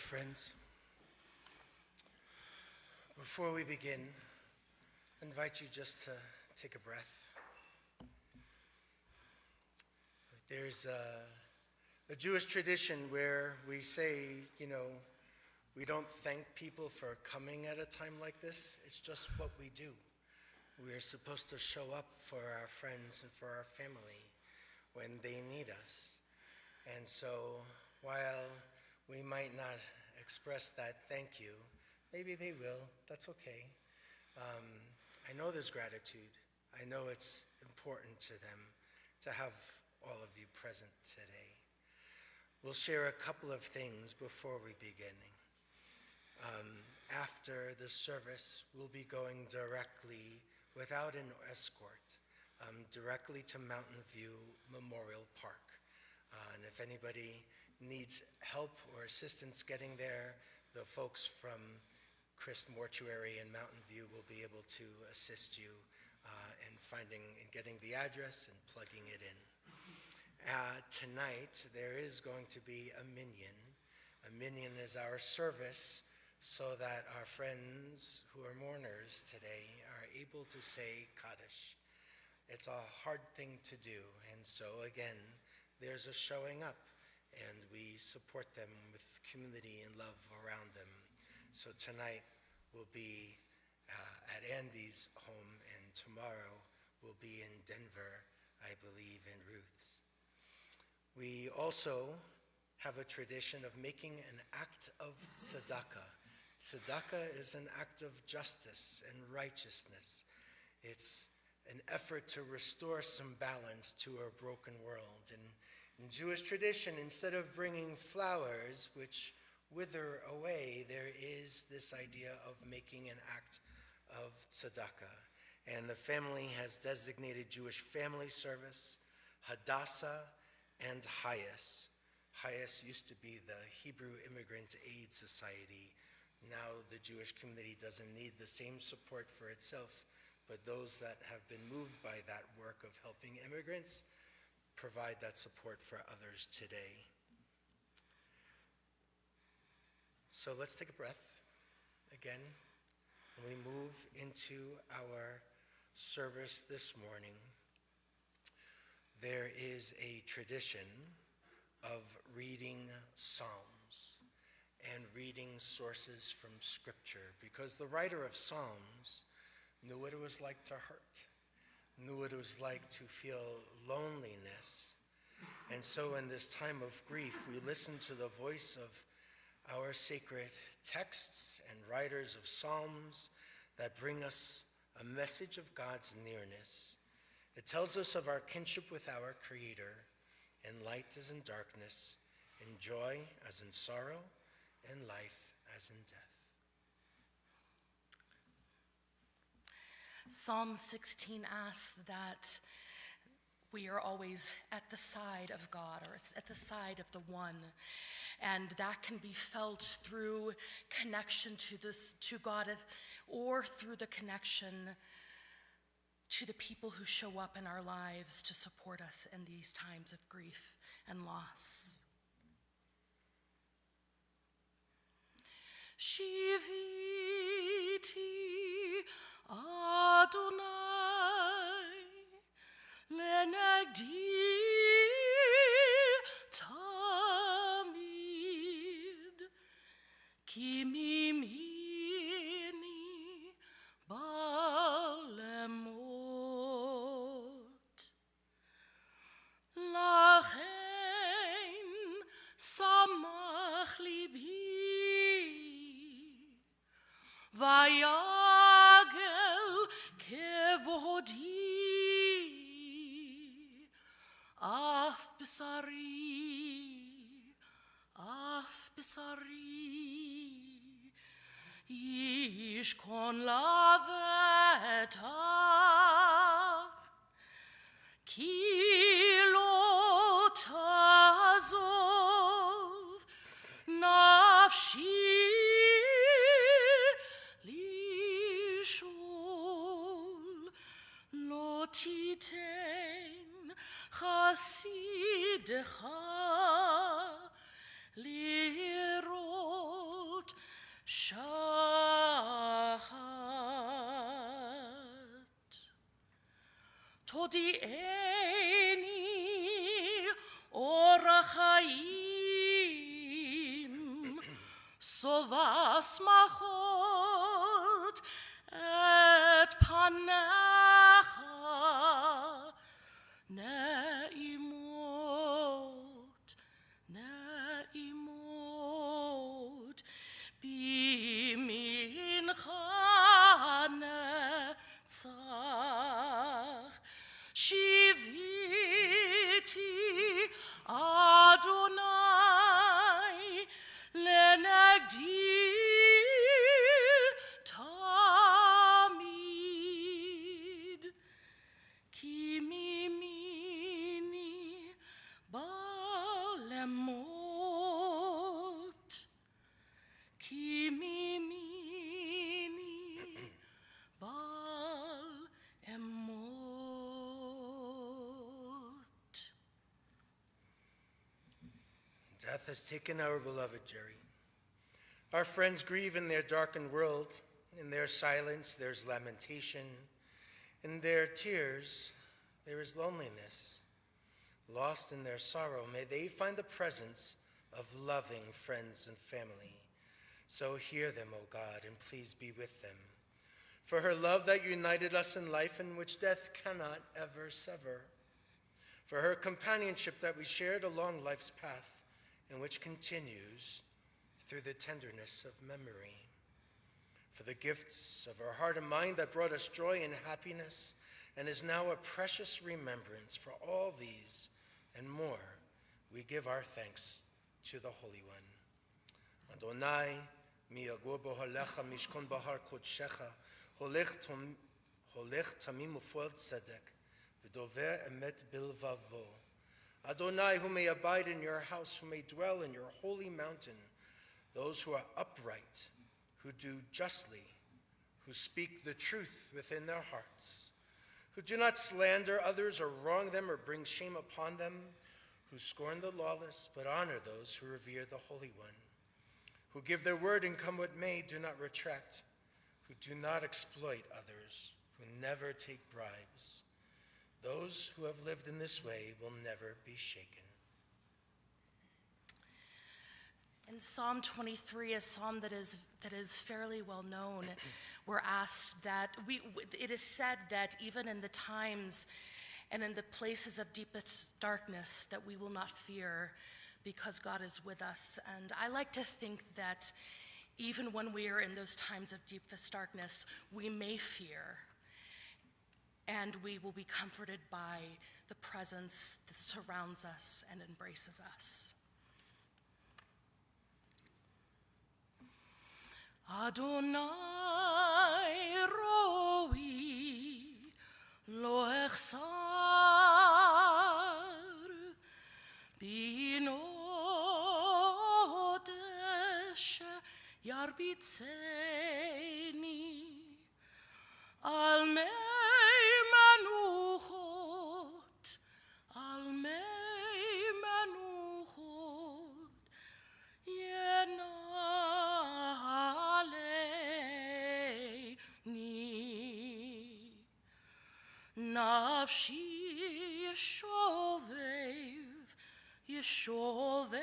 friends, before we begin, I invite you just to take a breath. There's a Jewish tradition where we say, we don't thank people for coming at a time like this. It's just what we do. We're supposed to show up for our friends and for our family when they need us. And so while we might not express that thank you, maybe they will. That's okay. I know there's gratitude. I know it's important to them to have all of you present today. We'll share a couple of things before we begin. After the service, we'll be going directly, without an escort, directly to Mountain View Memorial Park. And if anybody needs help or assistance getting there, the folks from Christ Mortuary and Mountain View will be able to assist you in finding and getting the address and plugging it in. Tonight, there is going to be a minyan. A minyan is our service so that our friends who are mourners today are able to say Kaddish. It's a hard thing to do, and so again, there's a showing up, and we support them with community and love around them. So tonight we'll be at Andy's home, and tomorrow we'll be in Denver, I believe, in Ruth's. We also have a tradition of making an act of tzedakah. Tzedakah is an act of justice and righteousness. It's an effort to restore some balance to our broken world. And in Jewish tradition, instead of bringing flowers, which wither away, there is this idea of making an act of tzedakah. And the family has designated Jewish family service, Hadassah, and HaYes. HaYes used to be the Hebrew Immigrant Aid Society. Now the Jewish community doesn't need the same support for itself, but those that have been moved by that work of helping immigrants provide that support for others today. So let's take a breath again, and we move into our service this morning. There is a tradition of reading Psalms and reading sources from Scripture, because the writer of Psalms knew what it was like to hurt, knew what it was like to feel loneliness. And so in this time of grief, we listen to the voice of our sacred texts and writers of Psalms that bring us a message of God's nearness. It tells us of our kinship with our Creator, in light as in darkness, in joy as in sorrow, in life as in death. Psalm 16 asks that we are always at the side of God, or at the side of the one. And that can be felt through connection to God, or through the connection to the people who show up in our lives to support us in these times of grief and loss. Shiviti Adonai lenegdi tamid ki mimini balemot lachen samach libi vayagel kevodi af besari yishkon lavetach ki lo tazov nafshi titen chasidecha lirot Shabbat. Todi'eni orach haim, sovas machot et panecha, ne'imot, ne'imot, bimincha netzach, shiviti Adonai lenegdi tamid, ki mimini balemot, ki mimini balemot. Death has taken our beloved Jerry. Our friends grieve in their darkened world. In their silence, there's lamentation. In their tears, there is loneliness. Lost in their sorrow, may they find the presence of loving friends and family. So hear them, O God, and please be with them. For her love that united us in life and which death cannot ever sever. For her companionship that we shared along life's path and which continues through the tenderness of memory. For the gifts of her heart and mind that brought us joy and happiness and is now a precious remembrance. For all these and more, we give our thanks to the Holy One. Adonai, mi yagor b'ohalecha mishkon bahar kodshecha, holech tamim u'foel tzedek, v'dover emet bilvavo. Adonai, who may abide in your house, who may dwell in your holy mountain, those who are upright, who do justly, who speak the truth within their hearts, who do not slander others or wrong them or bring shame upon them, who scorn the lawless but honor those who revere the Holy One, who give their word and come what may, do not retract, who do not exploit others, who never take bribes. Those who have lived in this way will never be shaken. In Psalm 23, a psalm that is fairly well known, we're asked that it is said that even in the times and in the places of deepest darkness that we will not fear because God is with us. And I like to think that even when we are in those times of deepest darkness, we may fear, and we will be comforted by the presence that surrounds us and embraces us. Adonai roi lo echsar binodesh yarbitzeni al mei manuchot yenaleini nafshi yeshovev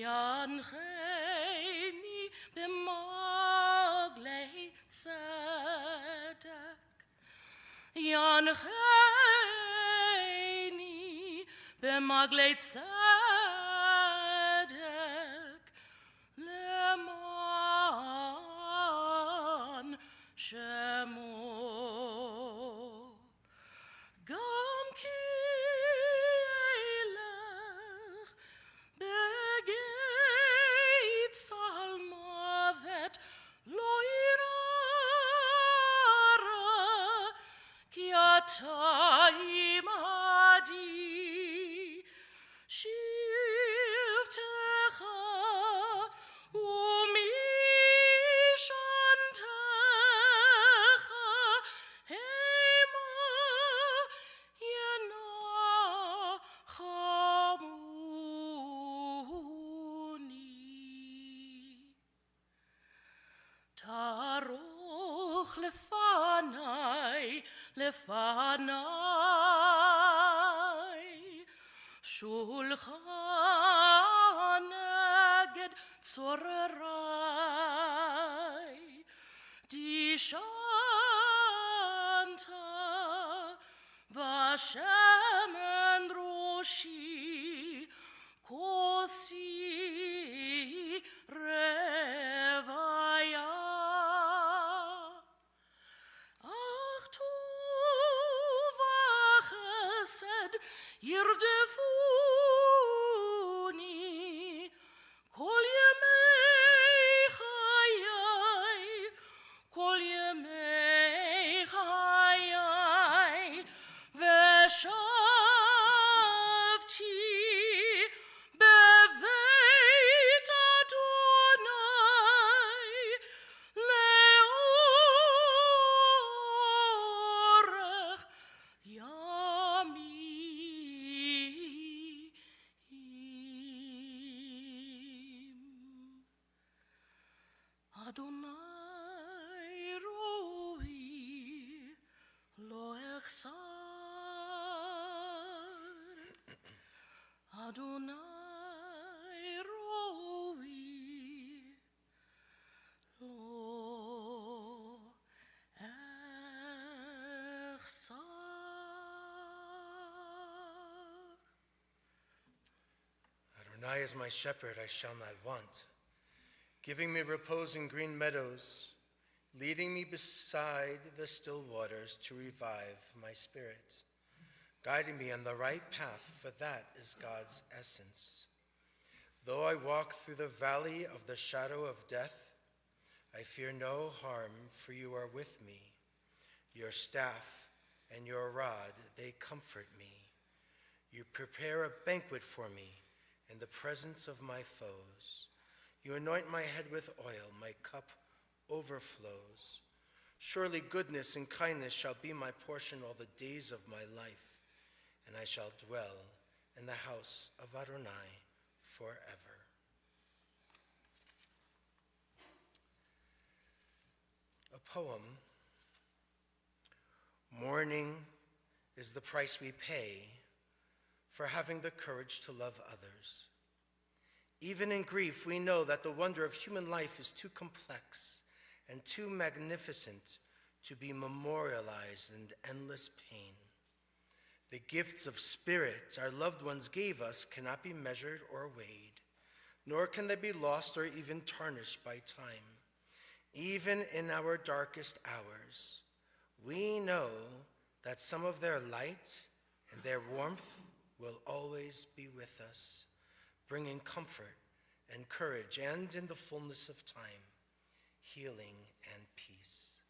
yancheni b'maglei tzedek yancheni b'maglei tzedek leman shemo gam ki elech begeit salmavet lo irara ki ata imadi shivtecha umishantecha hema yenachamuni. לפניי, שולחן נגד צורריי, דשנת בשמן ראשי, כוסי רוויה. אך טוב וחסד ירדפוני כל ימי חיי, כל ימי חיי, ושבתי בבית אדוני לאורך ימים. אדוני רואי לא אחסר, אדוני רואי לא אחסר. Adonai is my shepherd, I shall not want, giving me repose in green meadows, leading me beside the still waters to revive my spirit, guiding me on the right path, for that is God's essence. Though I walk through the valley of the shadow of death, I fear no harm, for you are with me. Your staff and your rod, they comfort me. You prepare a banquet for me in the presence of my foes. You anoint my head with oil, my cup overflows. Surely goodness and kindness shall be my portion all the days of my life, and I shall dwell in the house of Adonai forever. A poem. Mourning is the price we pay for having the courage to love others. Even in grief, we know that the wonder of human life is too complex and too magnificent to be memorialized in endless pain. The gifts of spirit our loved ones gave us cannot be measured or weighed, nor can they be lost or even tarnished by time. Even in our darkest hours, we know that some of their light and their warmth will always be with us, bringing comfort and courage, and in the fullness of time, healing and peace.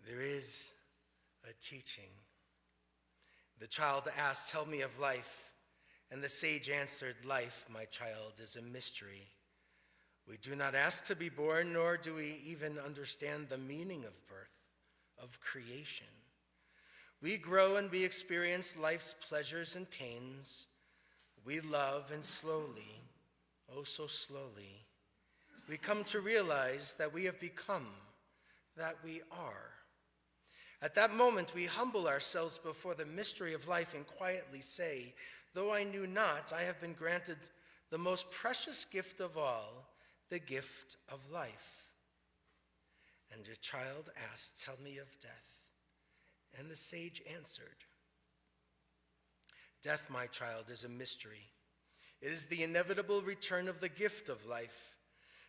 There is a teaching. The child asked, "Tell me of life," and the sage answered, "Life, my child, is a mystery. We do not ask to be born, nor do we even understand the meaning of birth, of creation. We grow and we experience life's pleasures and pains. We love, and slowly, oh so slowly, we come to realize that we have become, that we are. At that moment, we humble ourselves before the mystery of life and quietly say, though I knew not, I have been granted the most precious gift of all, the gift of life." And the child asked, "Tell me of death." And the sage answered, "Death, my child, is a mystery. It is the inevitable return of the gift of life,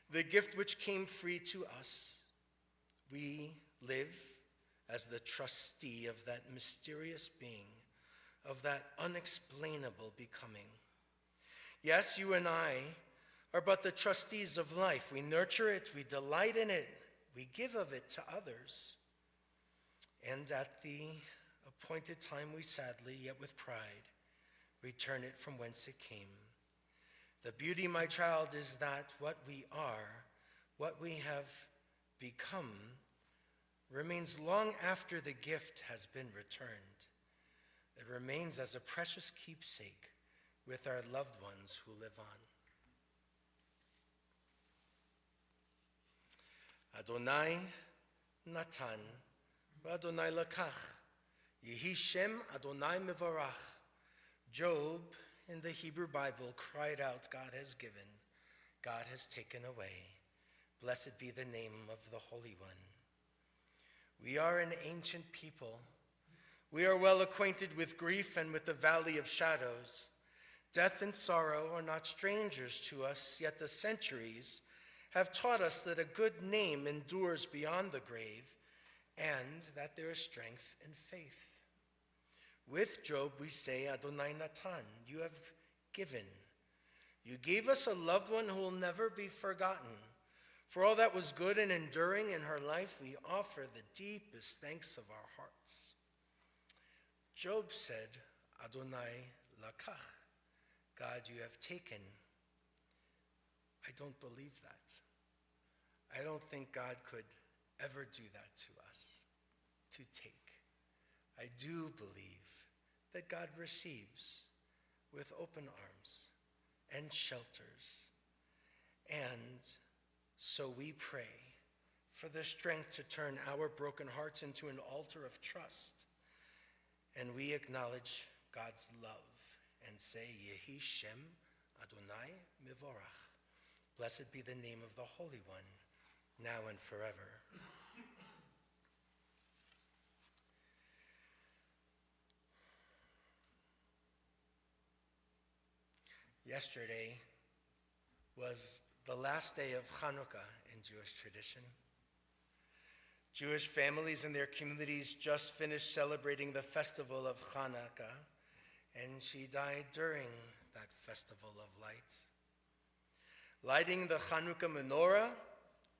the gift which came free to us. We live as the trustee of that mysterious being, of that unexplainable becoming. Yes, you and I are but the trustees of life. We nurture it, we delight in it, we give of it to others. And at the appointed time, we sadly, yet with pride, return it from whence it came. The beauty, my child, is that what we are, what we have become, remains long after the gift has been returned. It remains as a precious keepsake with our loved ones who live on." Adonai natan, v'Adonai lakach. Yehi Shem Adonai mevarach. Job, in the Hebrew Bible, cried out, God has given, God has taken away. Blessed be the name of the Holy One. We are an ancient people. We are well acquainted with grief and with the valley of shadows. Death and sorrow are not strangers to us, yet the centuries have taught us that a good name endures beyond the grave and that there is strength in faith. With Job we say, Adonai Natan, you have given. You gave us a loved one who will never be forgotten. For all that was good and enduring in her life, we offer the deepest thanks of our hearts. Job said, Adonai lakach, God, you have taken. I don't believe that. I don't think God could ever do that to us, to take. I do believe that God receives with open arms and shelters. And so we pray for the strength to turn our broken hearts into an altar of trust. And we acknowledge God's love and say, Yehi Shem Adonai Mivorach. Blessed be the name of the Holy One, now and forever. Yesterday was the last day of Hanukkah in Jewish tradition. Jewish families and their communities just finished celebrating the festival of Hanukkah, and she died during that festival of light. Lighting the Hanukkah menorah,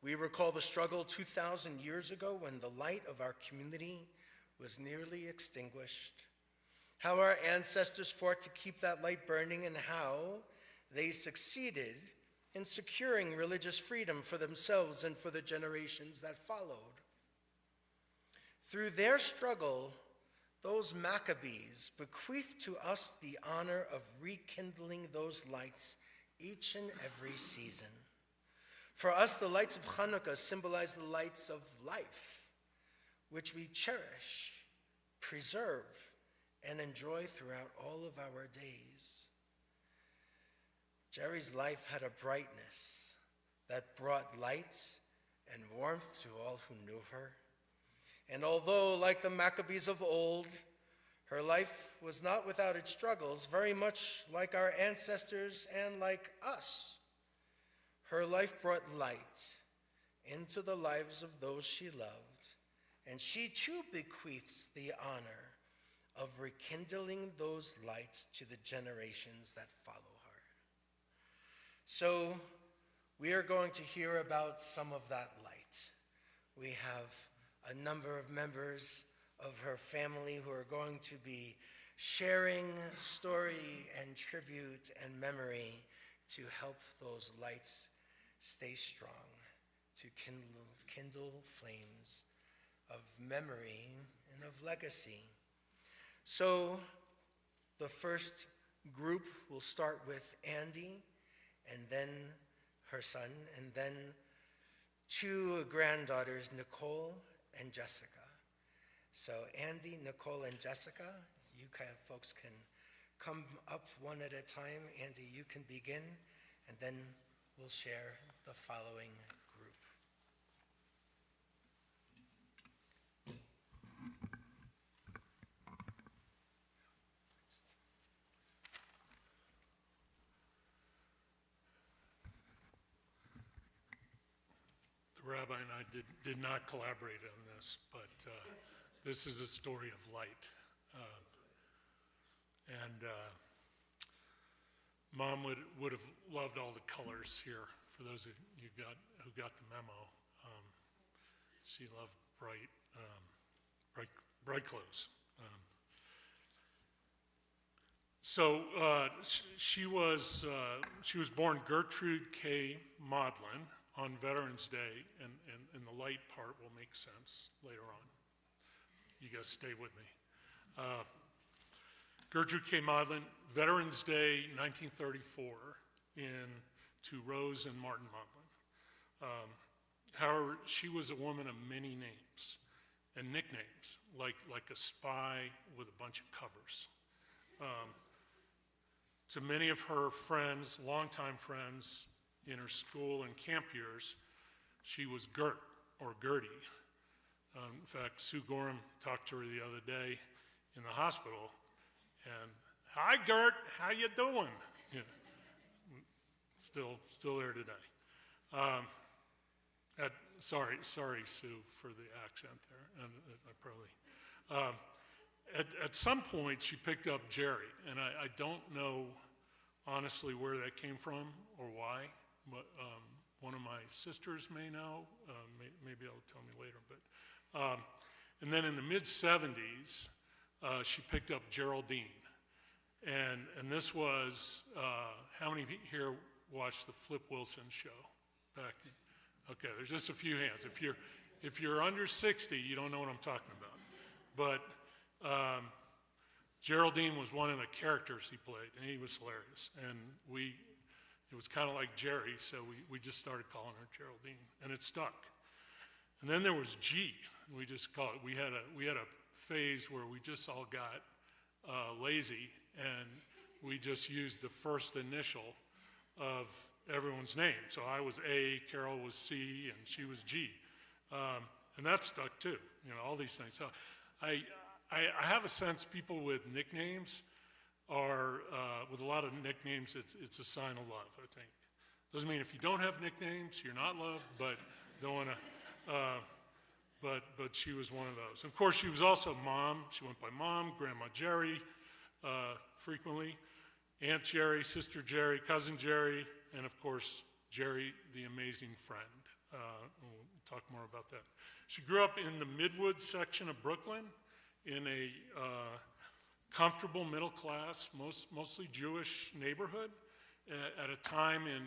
we recall the struggle 2,000 years ago when the light of our community was nearly extinguished. How our ancestors fought to keep that light burning and how they succeeded in securing religious freedom for themselves and for the generations that followed. Through their struggle, those Maccabees bequeathed to us the honor of rekindling those lights each and every season. For us, the lights of Hanukkah symbolize the lights of life, which we cherish, preserve, and enjoy throughout all of our days. Jerry's life had a brightness that brought light and warmth to all who knew her. And although, like the Maccabees of old, her life was not without its struggles, very much like our ancestors and like us, her life brought light into the lives of those she loved, and she too bequeaths the honor of rekindling those lights to the generations that follow her. So we are going to hear about some of that light. We have a number of members of her family who are going to be sharing story and tribute and memory to help those lights stay strong, to kindle flames of memory and of legacy. So the first group will start with Andy, and then her son, and then two granddaughters, Nicole and Jessica. So Andy, Nicole, and Jessica, you folks can come up one at a time. Andy, you can begin, and then we'll share the following group. The rabbi and I did not collaborate on this, but this is a story of light. Mom would have loved all the colors here. For those of you who got the memo, she loved bright clothes. She was born Gertrude K. Maudlin on Veterans Day, and the light part will make sense later on. You guys stay with me. Gertrude K. Maudlin, Veterans Day, 1934, to Rose and Martin Maudlin. However, she was a woman of many names and nicknames, like a spy with a bunch of covers. To many of her friends, longtime friends in her school and camp years, she was Gert or Gertie. In fact, Sue Gorham talked to her the other day in the hospital, and "Hi, Gert, how you doing?" Yeah. Still there today. Sorry, Sue, for the accent there. And I probably. At some point, she picked up Jerry, and I don't know honestly where that came from or why, but one of my sisters may know. Maybe it'll tell me later. But and then in the mid-'70s, she picked up Geraldine, and this was how many here watched the Flip Wilson show back? Okay, there's just a few hands. If you're under 60, you don't know what I'm talking about. But Geraldine was one of the characters he played, and he was hilarious. And it was kind of like Jerry, so we just started calling her Geraldine, and it stuck. And then there was G. We just call it. We had a phase where we just all got lazy, and we just used the first initial of everyone's name. So I was A, Carol was C, and she was G. And that stuck too, all these things. So I have a sense people with nicknames are, with a lot of nicknames, it's a sign of love, I think. Doesn't mean if you don't have nicknames, you're not loved, but don't want to, but she was one of those. Of course, she was also Mom. She went by Mom, Grandma Jerry, frequently, Aunt Jerry, Sister Jerry, Cousin Jerry, and of course, Jerry, the amazing friend. We'll talk more about that. She grew up in the Midwood section of Brooklyn in a comfortable middle class, mostly Jewish neighborhood at a time in,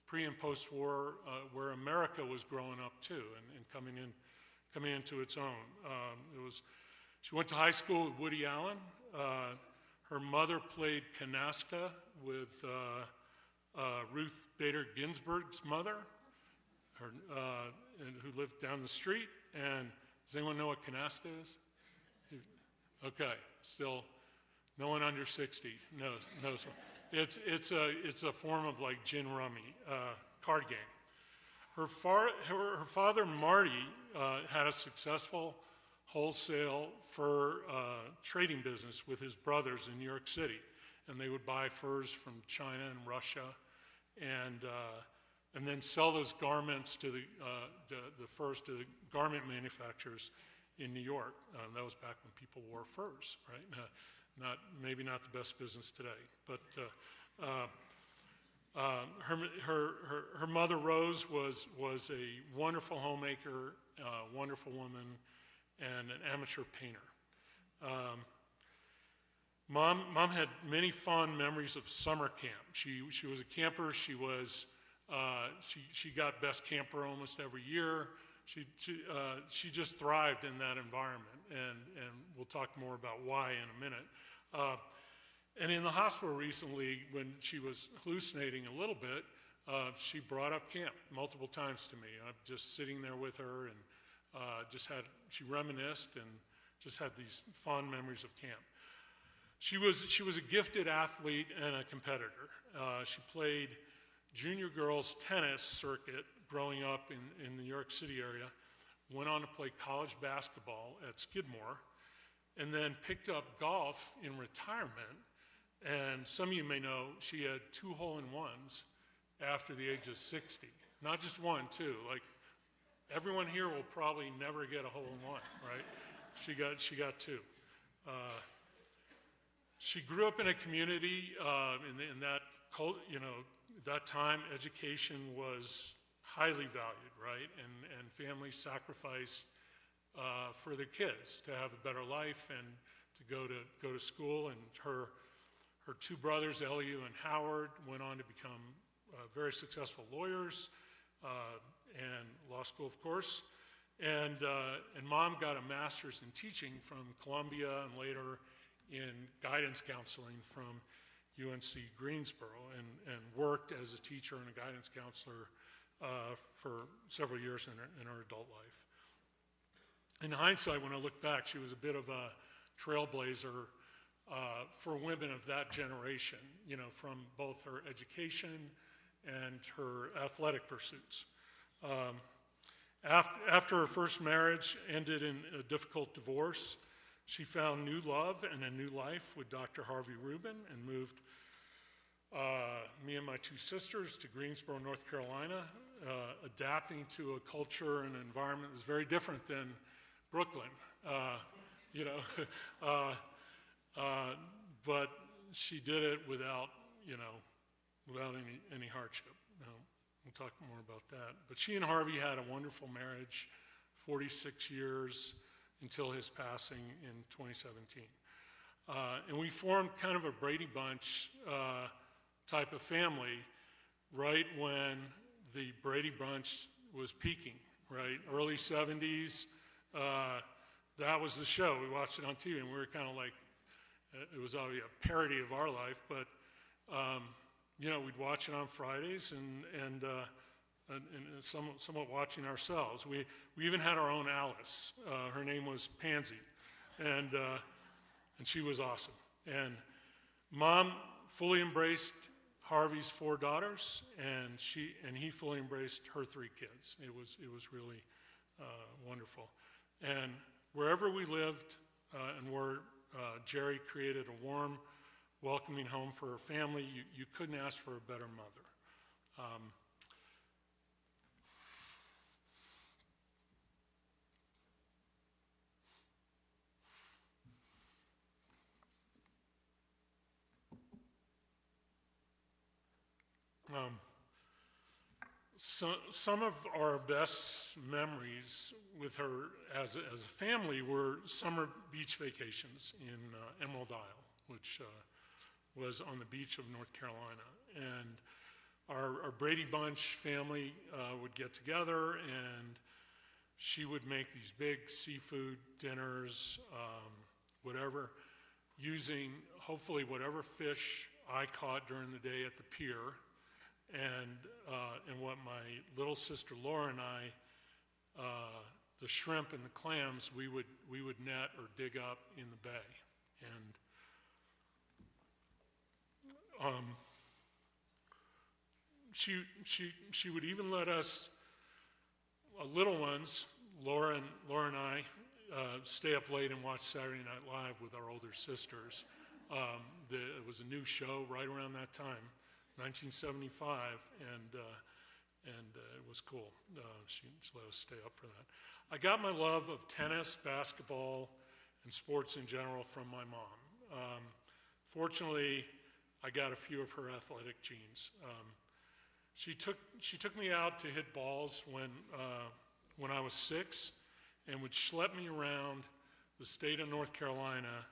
pre and post war where America was growing up too and coming into its own. She went to high school with Woody Allen. Her mother played canasta with Ruth Bader Ginsburg's mother, who lived down the street. And does anyone know what canasta is? Okay, still, no one under 60 knows. It's a form of like gin rummy, card game. Her father Marty had a successful wholesale fur trading business with his brothers in New York City, and they would buy furs from China and Russia, and then sell those garments to the furs to the garment manufacturers in New York. That was back when people wore furs, right? Maybe not the best business today, but her mother Rose was a wonderful homemaker, wonderful woman, and an amateur painter. Mom had many fond memories of summer camp. She was a camper. She got best camper almost every year. She just thrived in that environment, and we'll talk more about why in a minute. And in the hospital recently, when she was hallucinating a little bit, she brought up camp multiple times to me. I'm just sitting there with her, and she reminisced and just had these fond memories of camp. She was a gifted athlete and a competitor. She played junior girls tennis circuit growing up in the New York City area, went on to play college basketball at Skidmore, and then picked up golf in retirement. And some of you may know she had 2 hole-in-ones after the age of 60. Not just one, two. Like, everyone here will probably never get a hole-in-one, right? She got 2. She grew up in a community in that time, education was highly valued, right? And families sacrificed for their kids to have a better life and to go to school. And her 2 brothers, Eliu and Howard, went on to become very successful lawyers and law school, of course. And Mom got a master's in teaching from Columbia and later in guidance counseling from UNC Greensboro, and worked as a teacher and a guidance counselor for several years in her adult life. In hindsight, when I look back, she was a bit of a trailblazer for women of that generation, from both her education and her athletic pursuits. After her first marriage ended in a difficult divorce, she found new love and a new life with Dr. Harvey Rubin and moved me and my two sisters to Greensboro, North Carolina, adapting to a culture and environment that was very different than Brooklyn, but she did it without any hardship. We'll talk more about that. But she and Harvey had a wonderful marriage, 46 years until his passing in 2017. And we formed kind of a Brady Bunch type of family right when the Brady Bunch was peaking, right? Early 70s, that was the show. We watched it on TV, and we were kind of like, it was obviously a parody of our life, but we'd watch it on Fridays and somewhat watching ourselves. We even had our own Alice. Her name was Pansy, and she was awesome. And Mom fully embraced Harvey's 4 daughters, and he fully embraced her 3 kids. It was really wonderful. And wherever we lived, and where Jerry created a warm, welcoming home for her family, you couldn't ask for a better mother. Some of our best memories with her as a family were summer beach vacations in Emerald Isle, which was on the beach of North Carolina. And our Brady Bunch family would get together, and she would make these big seafood dinners, whatever, using hopefully whatever fish I caught during the day at the pier, and what my little sister Laura and I, the shrimp and the clams, we would net or dig up in the bay. And she would even let us, little ones, Laura and I, stay up late and watch Saturday Night Live with our older sisters. It was a new show right around that time, 1975, and it was cool. She let us stay up for that. I got my love of tennis, basketball, and sports in general from my mom. Fortunately, I got a few of her athletic genes. She took me out to hit balls when I was 6, and would schlep me around the state of North Carolina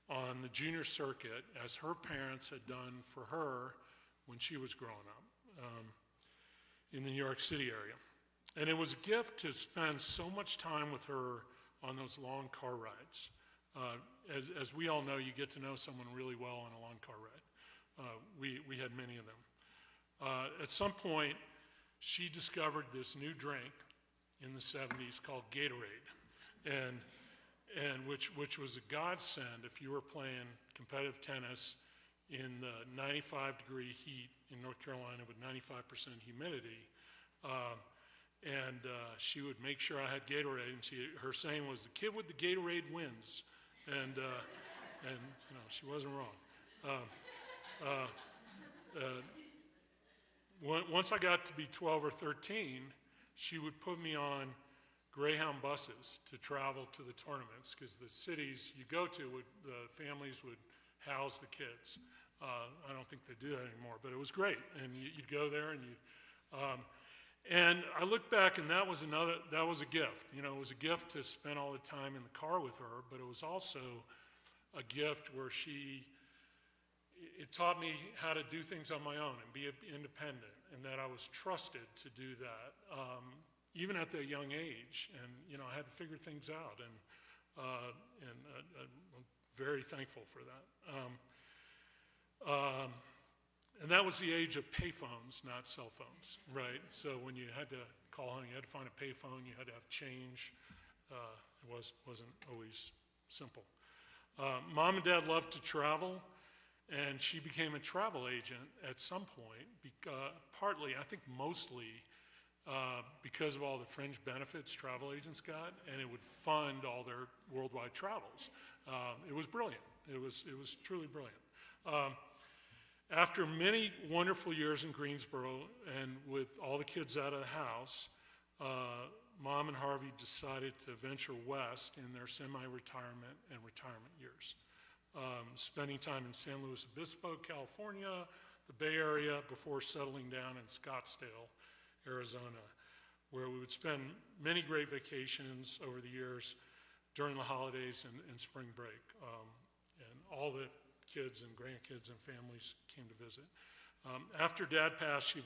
on the junior circuit, as her parents had done for her when she was growing up in the New York City area. And it was a gift to spend so much time with her on those long car rides. As we all know, you get to know someone really well on a long car ride. We had many of them. At some point, she discovered this new drink in the 70s called Gatorade, and which was a godsend if you were playing competitive tennis in the 95-degree heat in North Carolina with 95% humidity. She would make sure I had Gatorade, and her saying was, "The kid with the Gatorade wins," and she wasn't wrong. Once I got to be 12 or 13, she would put me on Greyhound buses to travel to the tournaments, because the cities you go to, the families would house the kids. I don't think they do that anymore, but it was great. And you'd go there, and I look back, and that was a gift. It was a gift to spend all the time in the car with her, but it was also a gift where it taught me how to do things on my own and be independent, and that I was trusted to do that, even at the young age. And I had to figure things out, and I'm very thankful for that. And that was the age of payphones, not cell phones, right? So when you had to call home, you had to find a payphone, you had to have change. It wasn't always simple. Mom and Dad loved to travel, and she became a travel agent at some point, partly, I think mostly, because of all the fringe benefits travel agents got, and it would fund all their worldwide travels. It was brilliant. It was truly brilliant. After many wonderful years in Greensboro and with all the kids out of the house, Mom and Harvey decided to venture west in their semi-retirement and retirement years, spending time in San Luis Obispo, California, the Bay Area, before settling down in Scottsdale, Arizona, where we would spend many great vacations over the years during the holidays and spring break. And all the kids and grandkids and families came to visit. After Dad passed, she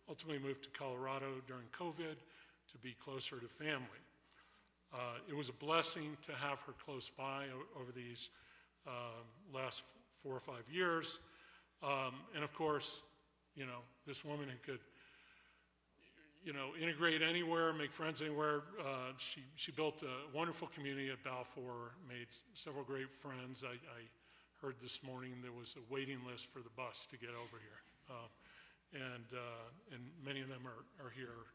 ultimately moved to Colorado during COVID to be closer to family. It was a blessing to have her close by over these last 4 or 5 years. And of course, this woman who could, integrate anywhere, make friends anywhere. She built a wonderful community at Balfour, made several great friends. I heard this morning there was a waiting list for the bus to get over here. And many of them are here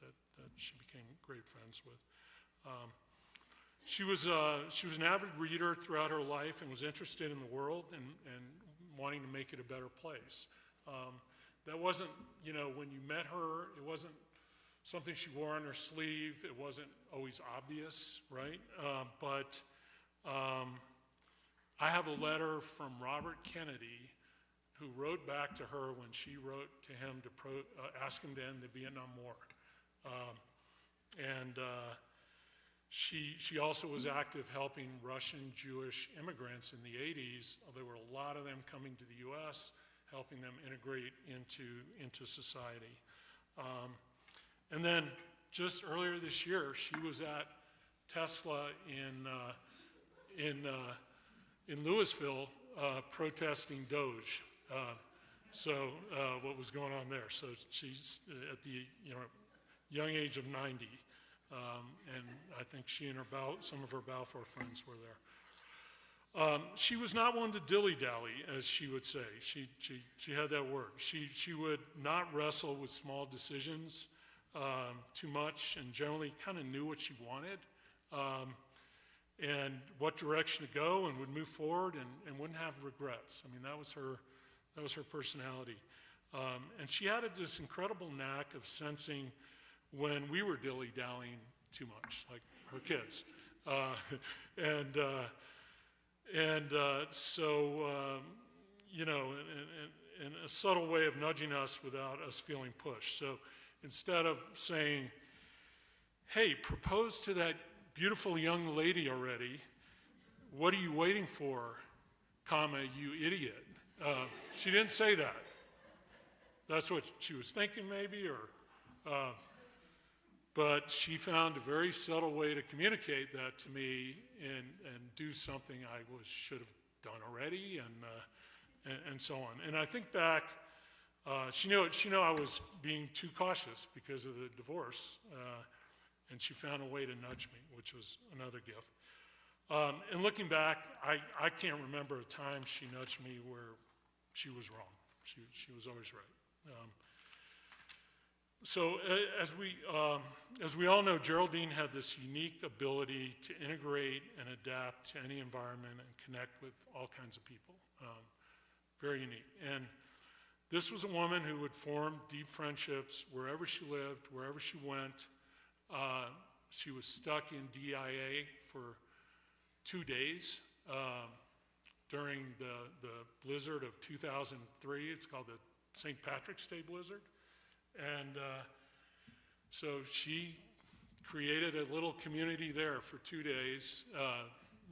that she became great friends with. She was an avid reader throughout her life and was interested in the world and wanting to make it a better place. That wasn't, when you met her, it wasn't something she wore on her sleeve. It wasn't always obvious, right? But I have a letter from Robert Kennedy, who wrote back to her when she wrote to him to ask him to end the Vietnam War. She also was active helping Russian Jewish immigrants in the 80s. There were a lot of them coming to the U.S., helping them integrate into society. And then just earlier this year, she was at Tesla in Louisville protesting Doge. What was going on there? So she's at the young age of 90, and I think she and some of her Balfour friends were there. She was not one to dilly-dally, as she would say. She had that word. She would not wrestle with small decisions too much, and generally kind of knew what she wanted and what direction to go, and would move forward and wouldn't have regrets. I mean, that was her personality. And she had this incredible knack of sensing when we were dilly-dallying too much, like her kids. In a subtle way of nudging us without us feeling pushed. So instead of saying, hey, propose to that beautiful young lady already, what are you waiting for, you idiot? She didn't say that. That's what she was thinking maybe, but she found a very subtle way to communicate that to me and do something I should have done already and so on. And I think back, she knew I was being too cautious because of the divorce, and she found a way to nudge me, which was another gift. And looking back, I can't remember a time she nudged me where she was wrong. She was always right. So as we all know, Geraldine had this unique ability to integrate and adapt to any environment and connect with all kinds of people. Very unique. And this was a woman who would form deep friendships wherever she lived, wherever she went. She was stuck in DIA for 2 days during the blizzard of 2003. It's called the St. Patrick's Day blizzard. And so she created a little community there for 2 days,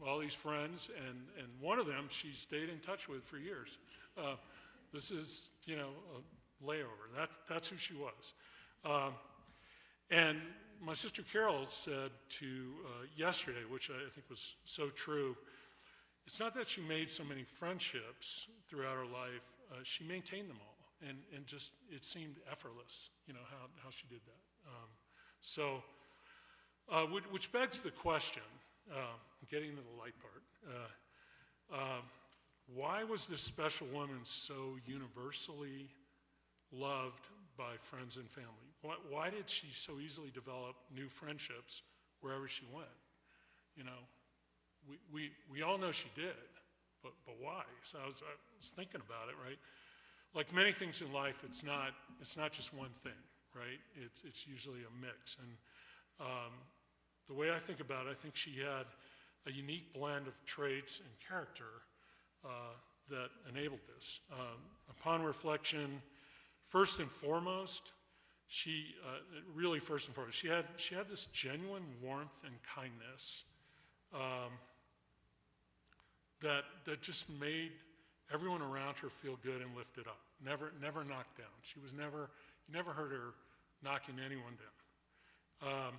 all these friends, and one of them she stayed in touch with for years. This is, a layover. That's who she was. And my sister Carol said yesterday, which I think was so true, it's not that she made so many friendships throughout her life. she maintained them all, and just it seemed effortless, how she did that. Which begs the question, getting to the light part, why was this special woman so universally loved by friends and family? Why did she so easily develop new friendships wherever she went? We all know she did, but why? So I was thinking about it, right? Like many things in life, it's not just one thing, right? It's usually a mix. And the way I think about it, I think she had a unique blend of traits and character that enabled this. Upon reflection, first and foremost, she had this genuine warmth and kindness that just made everyone around her feel good and lifted up. Never knocked down. You never heard her knocking anyone down.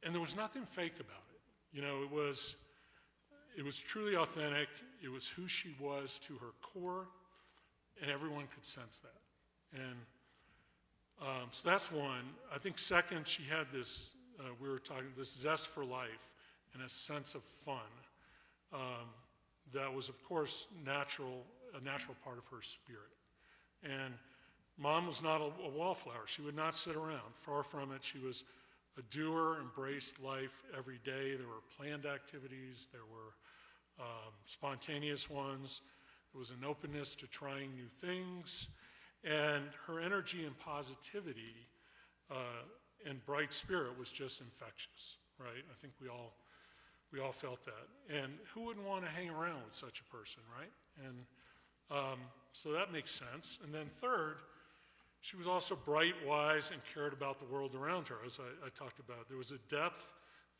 And there was nothing fake about it. It was truly authentic. It was who she was to her core, and everyone could sense that. And so that's one. I think second, she had this, this zest for life and a sense of fun that was, of course, a natural part of her spirit. And Mom was not a wallflower. She would not sit around. Far from it. She was a doer, embraced life every day. There were planned activities. There were spontaneous ones. There was an openness to trying new things. And her energy and positivity and bright spirit was just infectious, right? I think we all felt that. And who wouldn't want to hang around with such a person, right? And so that makes sense. And then third, she was also bright, wise, and cared about the world around her, as I talked about. There was a depth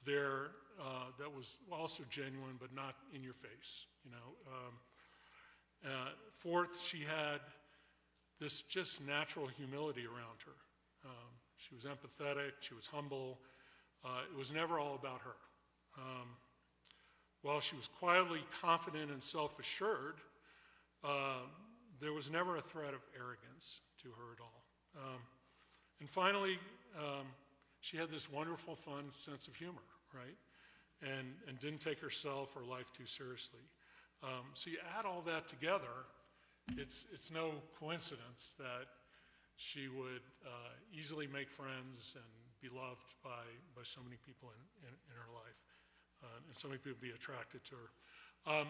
there that was also genuine, but not in your face, Fourth, she had this just natural humility around her. She was empathetic. She was humble. It was never all about her. While she was quietly confident and self-assured, there was never a threat of arrogance to her at all. And finally, she had this wonderful, fun sense of humor, right? And didn't take herself or life too seriously. So you add all that together, it's no coincidence that she would easily make friends and be loved by so many people in her life, and so many people be attracted to her.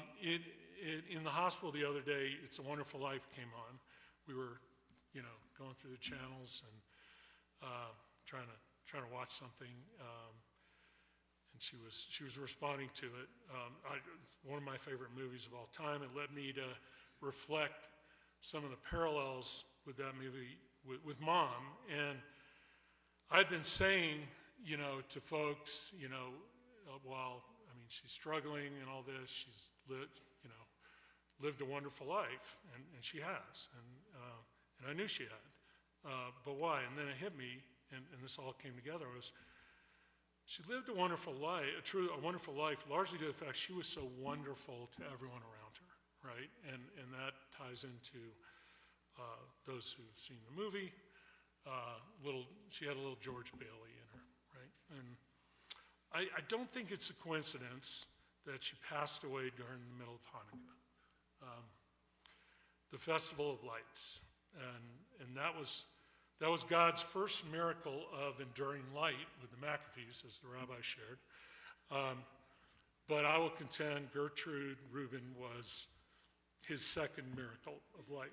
In the hospital the other day, It's a Wonderful Life came on. We were, going through the channels and trying to watch something, and she was responding to it. One of my favorite movies of all time. It led me to reflect some of the parallels with that movie with Mom. And I'd been saying, to folks, while she's struggling and all this, she's lived a wonderful life, and she has, and I knew she had. But why? And then it hit me, and this all came together. She lived a wonderful life, a wonderful life, largely due to the fact she was so wonderful to everyone around her, right? And that ties into those who've seen the movie. She had a little George Bailey in her, right? And I don't think it's a coincidence that she passed away during the middle of Hanukkah, the Festival of Lights, and that was God's first miracle of enduring light with the McAfees, as the rabbi shared. But I will contend Gertrude Rubin was his second miracle of light.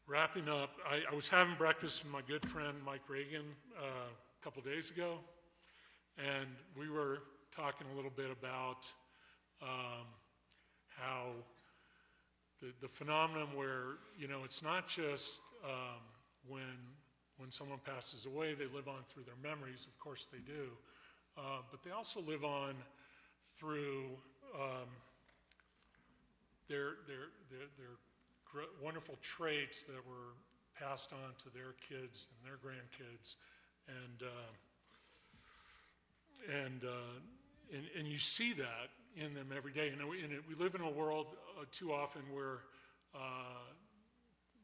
Wrapping up, I was having breakfast with my good friend Mike Reagan a couple days ago, and we were talking a little bit about how the phenomenon where, it's not just when someone passes away, they live on through their memories. Of course they do, but they also live on through their wonderful traits that were passed on to their kids and their grandkids. And And you see that in them every day. And we live in a world too often where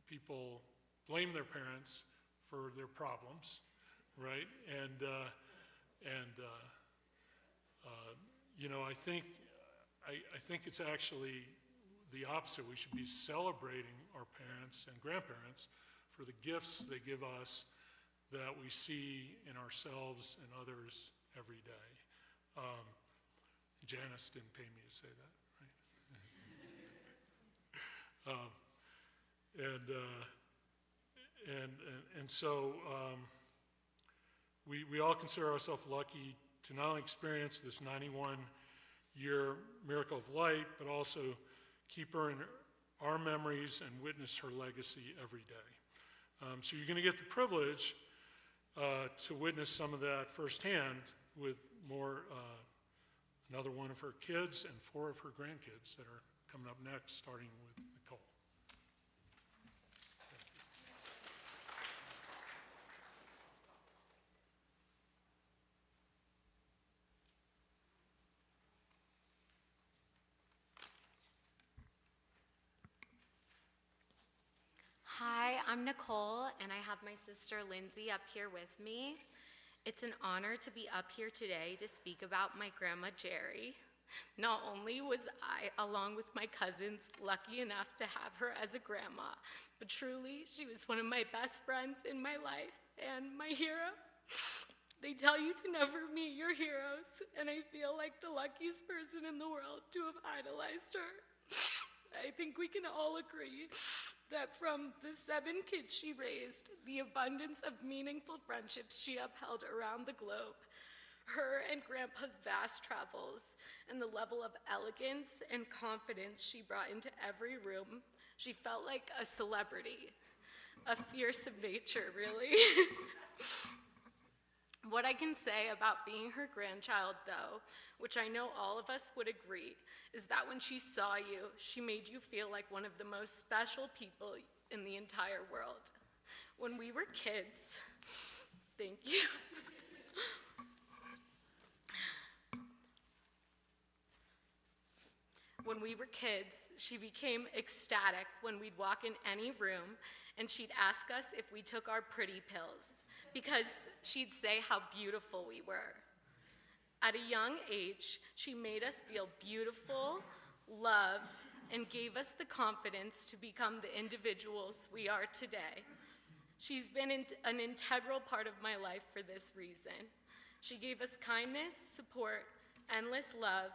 people blame their parents for their problems, right? And I think it's actually the opposite. We should be celebrating our parents and grandparents for the gifts they give us that we see in ourselves and others every day. Janice didn't pay me to say that, right? And so we all consider ourselves lucky to not only experience this 91-year miracle of light, but also keep her in our memories and witness her legacy every day. So you're going to get the privilege to witness some of that firsthand with another one of her kids and 4 of her grandkids that are coming up next, starting with Nicole. Hi, I'm Nicole, and I have my sister Lindsay up here with me. It's an honor to be up here today to speak about my grandma Jerry. Not only was I, along with my cousins, lucky enough to have her as a grandma, but truly she was one of my best friends in my life and my hero. They tell you to never meet your heroes, and I feel like the luckiest person in the world to have idolized her. I think we can all agree that from the 7 kids she raised, the abundance of meaningful friendships she upheld around the globe, her and Grandpa's vast travels, and the level of elegance and confidence she brought into every room, she felt like a celebrity, a fierce of nature, really. What I can say about being her grandchild, though, which I know all of us would agree, is that when she saw you, she made you feel like one of the most special people in the entire world. When we were kids, thank you. When we were kids, she became ecstatic when we'd walk in any room and she'd ask us if we took our pretty pills because she'd say how beautiful we were. At a young age, she made us feel beautiful, loved, and gave us the confidence to become the individuals we are today. She's been an integral part of my life for this reason. She gave us kindness, support, endless love,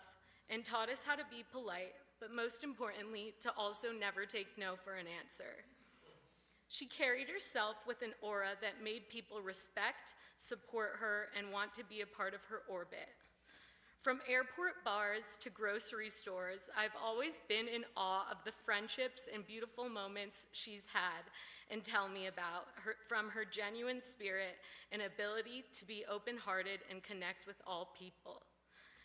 and taught us how to be polite, but most importantly, to also never take no for an answer. She carried herself with an aura that made people respect, support her, and want to be a part of her orbit. From airport bars to grocery stores, I've always been in awe of the friendships and beautiful moments she's had and tell me about, from her genuine spirit and ability to be open-hearted and connect with all people.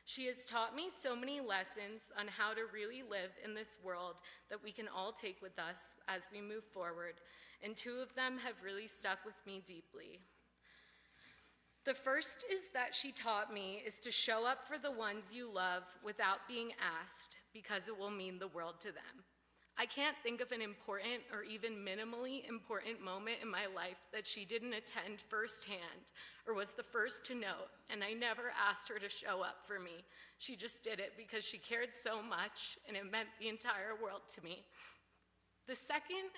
She has taught me so many lessons on how to really live in this world that we can all take with us as we move forward, and 2 of them have really stuck with me deeply. The first is that she taught me is to show up for the ones you love without being asked, because it will mean the world to them. I can't think of an important or even minimally important moment in my life that she didn't attend firsthand or was the first to note, and I never asked her to show up for me. She just did it because she cared so much, and it meant the entire world to me. The second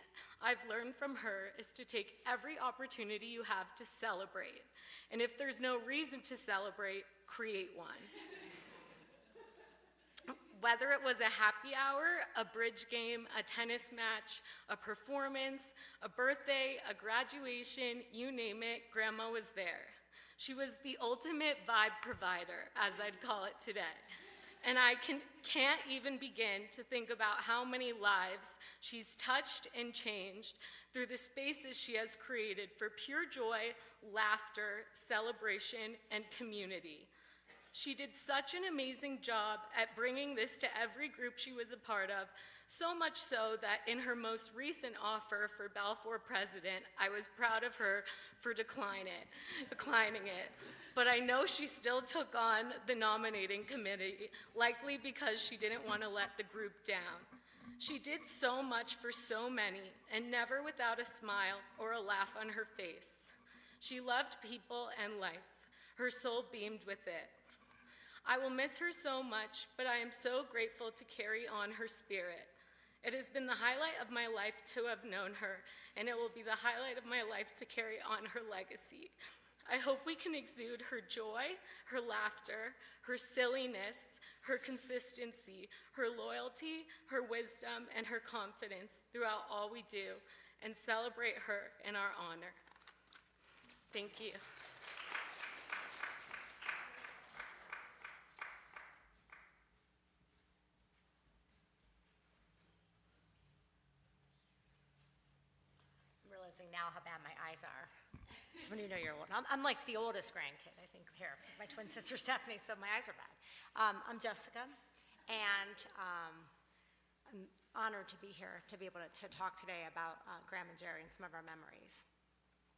I've learned from her is to take every opportunity you have to celebrate, and if there's no reason to celebrate, create one. Whether it was a happy hour, a bridge game, a tennis match, a performance, a birthday, a graduation, you name it, Grandma was there. She was the ultimate vibe provider, as I'd call it today. And I can't even begin to think about how many lives she's touched and changed through the spaces she has created for pure joy, laughter, celebration, and community. She did such an amazing job at bringing this to every group she was a part of, so much so that in her most recent offer for Balfour president, I was proud of her for declining it. but I know she still took on the nominating committee, likely because she didn't want to let the group down. She did so much for so many, and never without a smile or a laugh on her face. She loved people and life. Her soul beamed with it. I will miss her so much, but I am so grateful to carry on her spirit. It has been the highlight of my life to have known her, and it will be the highlight of my life to carry on her legacy. I hope we can exude her joy, her laughter, her silliness, her consistency, her loyalty, her wisdom, and her confidence throughout all we do, and celebrate her in our honor. Thank you. I'm realizing now how bad my eyes are. It's when you know you're old. I'm like the oldest grandkid, I think, here. My twin sister Stephanie, so my eyes are bad. I'm Jessica, and I'm honored to be here to be able to talk today about Graham and Jerry and some of our memories.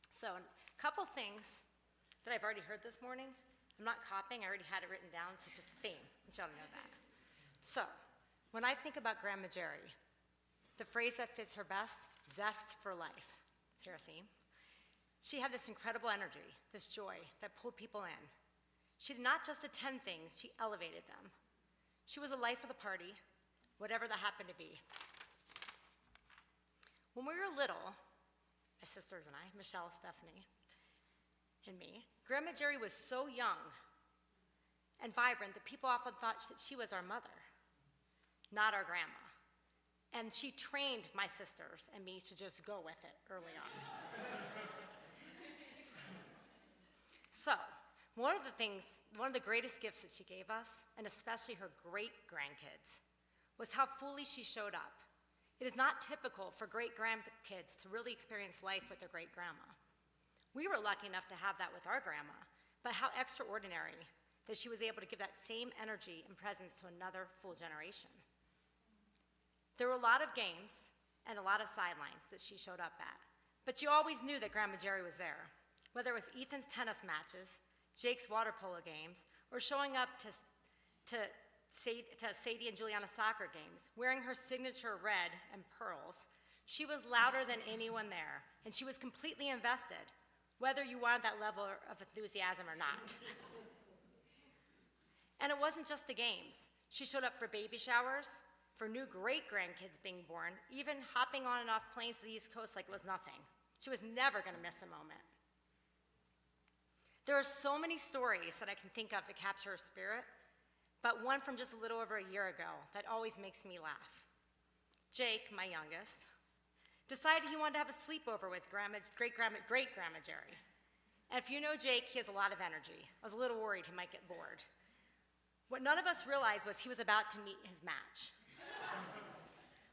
So a couple things that I've already heard this morning. I'm not copying, I already had it written down, so just a theme. I want y'all to know that. So, when I think about Grandma Jerry, the phrase that fits her best, zest for life. Is here a theme? She had this incredible energy, this joy that pulled people in. She did not just attend things, she elevated them. She was the life of the party, whatever that happened to be. When we were little, my sisters and I, Michelle, Stephanie, and me, Grandma Jerry was so young and vibrant that people often thought that she was our mother, not our grandma. And she trained my sisters and me to just go with it early on. So, one of the greatest gifts that she gave us, and especially her great-grandkids, was how fully she showed up. It is not typical for great-grandkids to really experience life with their great-grandma. We were lucky enough to have that with our grandma, but how extraordinary that she was able to give that same energy and presence to another full generation. There were a lot of games and a lot of sidelines that she showed up at, but you always knew that Grandma Jerry was there, whether it was Ethan's tennis matches, Jake's water polo games, or showing up to Sadie and Juliana's soccer games, wearing her signature red and pearls. She was louder than anyone there, and she was completely invested, whether you wanted that level of enthusiasm or not. And it wasn't just the games. She showed up for baby showers, for new great-grandkids being born, even hopping on and off planes to the East Coast like it was nothing. She was never going to miss a moment. There are so many stories that I can think of to capture her spirit, but one from just a little over a year ago that always makes me laugh. Jake, my youngest, decided he wanted to have a sleepover with great-grandma Jerry. And if you know Jake, he has a lot of energy. I was a little worried he might get bored. What none of us realized was he was about to meet his match.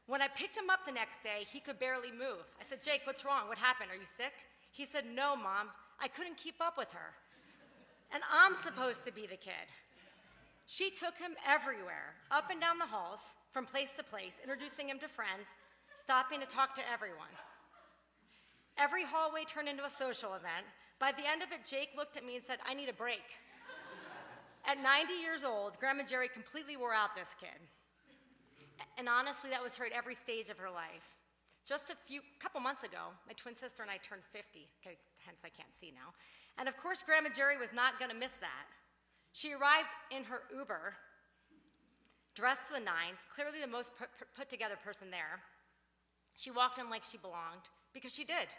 When I picked him up the next day, he could barely move. I said, Jake, what's wrong? What happened? Are you sick? He said, no, Mom, I couldn't keep up with her. And I'm supposed to be the kid. She took him everywhere, up and down the halls, from place to place, introducing him to friends, stopping to talk to everyone. Every hallway turned into a social event. By the end of it, Jake looked at me and said, I need a break. At 90 years old, Grandma Jerry completely wore out this kid. And honestly, that was her at every stage of her life. Just a couple months ago, my twin sister and I turned 50, okay, hence I can't see now. And of course, Grandma Jerry was not gonna miss that. She arrived in her Uber, dressed to the nines, clearly the most put together person there. She walked in like she belonged, because she did.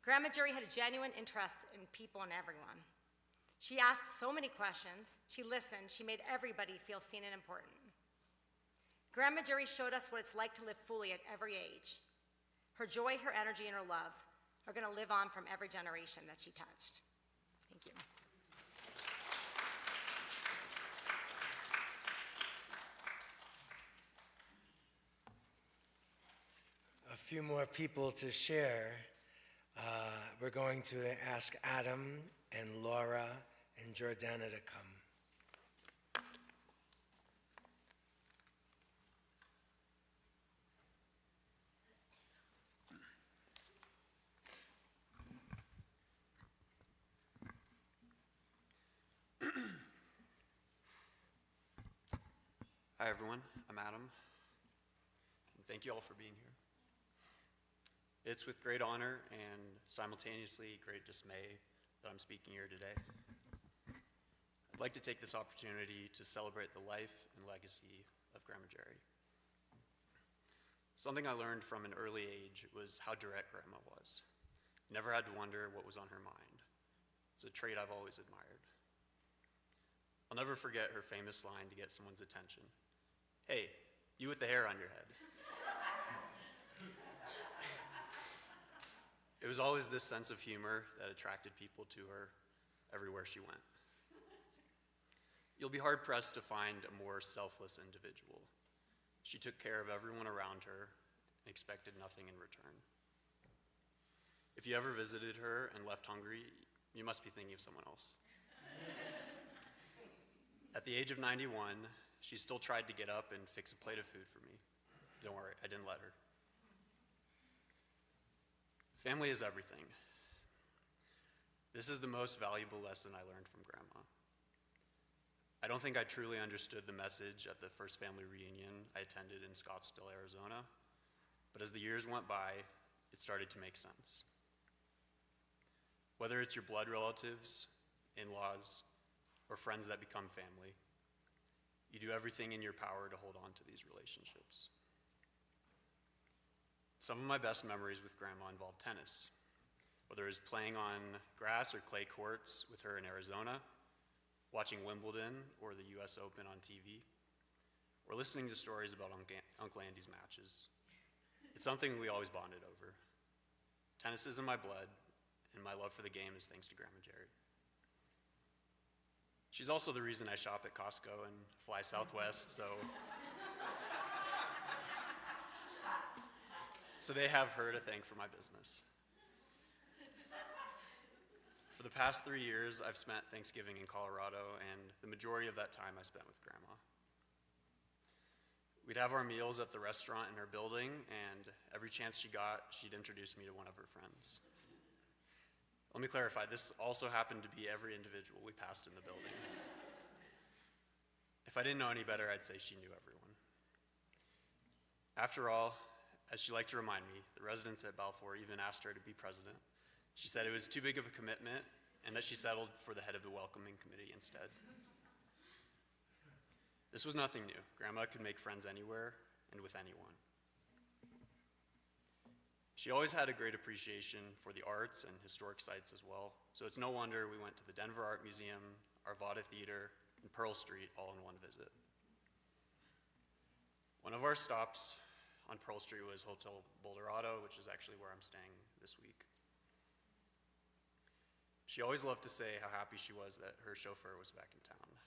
Grandma Jerry had a genuine interest in people and everyone. She asked so many questions, she listened, she made everybody feel seen and important. Grandma Jerry showed us what it's like to live fully at every age. Her joy, her energy, and her love are gonna live on from every generation that she touched. Thank you. A few more people to share. We're going to ask Adam and Laura and Jordana to come. Hi, everyone. I'm Adam. And thank you all for being here. It's with great honor and simultaneously great dismay that I'm speaking here today. I'd like to take this opportunity to celebrate the life and legacy of Grandma Jerry. Something I learned from an early age was how direct Grandma was. Never had to wonder what was on her mind. It's a trait I've always admired. I'll never forget her famous line to get someone's attention. "Hey, you with the hair on your head." It was always this sense of humor that attracted people to her everywhere she went. You'll be hard-pressed to find a more selfless individual. She took care of everyone around her and expected nothing in return. If you ever visited her and left hungry, you must be thinking of someone else. At the age of 91, she still tried to get up and fix a plate of food for me. Don't worry, I didn't let her. Family is everything. This is the most valuable lesson I learned from Grandma. I don't think I truly understood the message at the first family reunion I attended in Scottsdale, Arizona, but as the years went by, it started to make sense. Whether it's your blood relatives, in-laws, or friends that become family, you do everything in your power to hold on to these relationships. Some of my best memories with Grandma involve tennis, whether it was playing on grass or clay courts with her in Arizona, watching Wimbledon or the US Open on TV, or listening to stories about Uncle Andy's matches. It's something we always bonded over. Tennis is in my blood, and my love for the game is thanks to Grandma Jerry. She's also the reason I shop at Costco and fly Southwest, so they have her to thank for my business. For the past 3 years, I've spent Thanksgiving in Colorado, and the majority of that time I spent with Grandma. We'd have our meals at the restaurant in her building, and every chance she got, she'd introduce me to one of her friends. Let me clarify, this also happened to be every individual we passed in the building. If I didn't know any better, I'd say she knew everyone. After all, as she liked to remind me, the residents at Balfour even asked her to be president. She said it was too big of a commitment and that she settled for the head of the welcoming committee instead. This was nothing new. Grandma could make friends anywhere and with anyone. She always had a great appreciation for the arts and historic sites as well, so it's no wonder we went to the Denver Art Museum, Arvada Theater, and Pearl Street all in one visit. One of our stops on Pearl Street was Hotel Boulderado, which is actually where I'm staying this week. She always loved to say how happy she was that her chauffeur was back in town.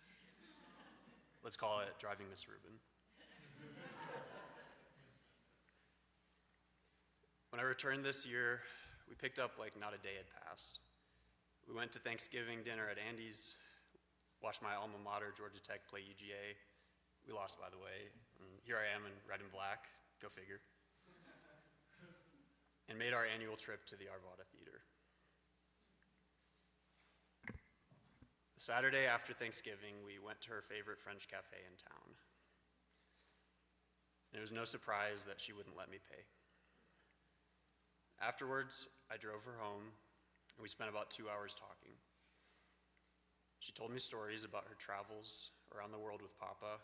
Let's call it driving Miss Rubin. When I returned this year, we picked up like not a day had passed. We went to Thanksgiving dinner at Andy's, watched my alma mater, Georgia Tech, play UGA. We lost, by the way, and here I am in red and black, go figure. And made our annual trip to the Arvada Theater. The Saturday after Thanksgiving, we went to her favorite French cafe in town. And it was no surprise that she wouldn't let me pay. Afterwards, I drove her home, and we spent about 2 hours talking. She told me stories about her travels around the world with Papa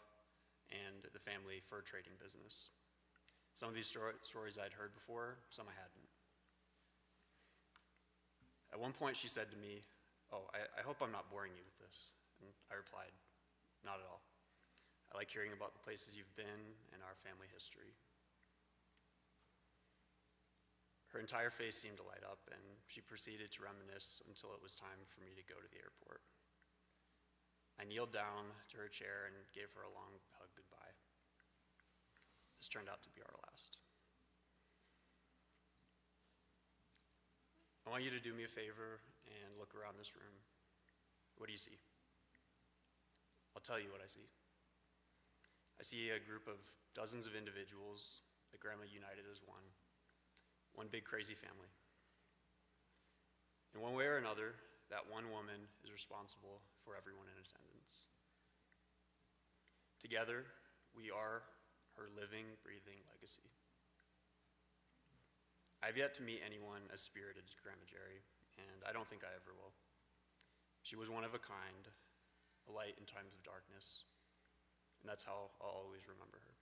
and the family fur trading business. Some of these stories I'd heard before, some I hadn't. At one point, she said to me, I hope I'm not boring you with this. And I replied, not at all. I like hearing about the places you've been and our family history. Her entire face seemed to light up, and she proceeded to reminisce until it was time for me to go to the airport. I kneeled down to her chair and gave her a long hug goodbye. This turned out to be our last. I want you to do me a favor and look around this room. What do you see? I'll tell you what I see. I see a group of dozens of individuals that Grandma united as one big crazy family. In one way or another, that one woman is responsible for everyone in attendance. Together, We are her living, breathing legacy. I've yet to meet anyone as spirited as Grandma Jerry, and I don't think I ever will. She was one of a kind, a light in times of darkness, and that's how I'll always remember her.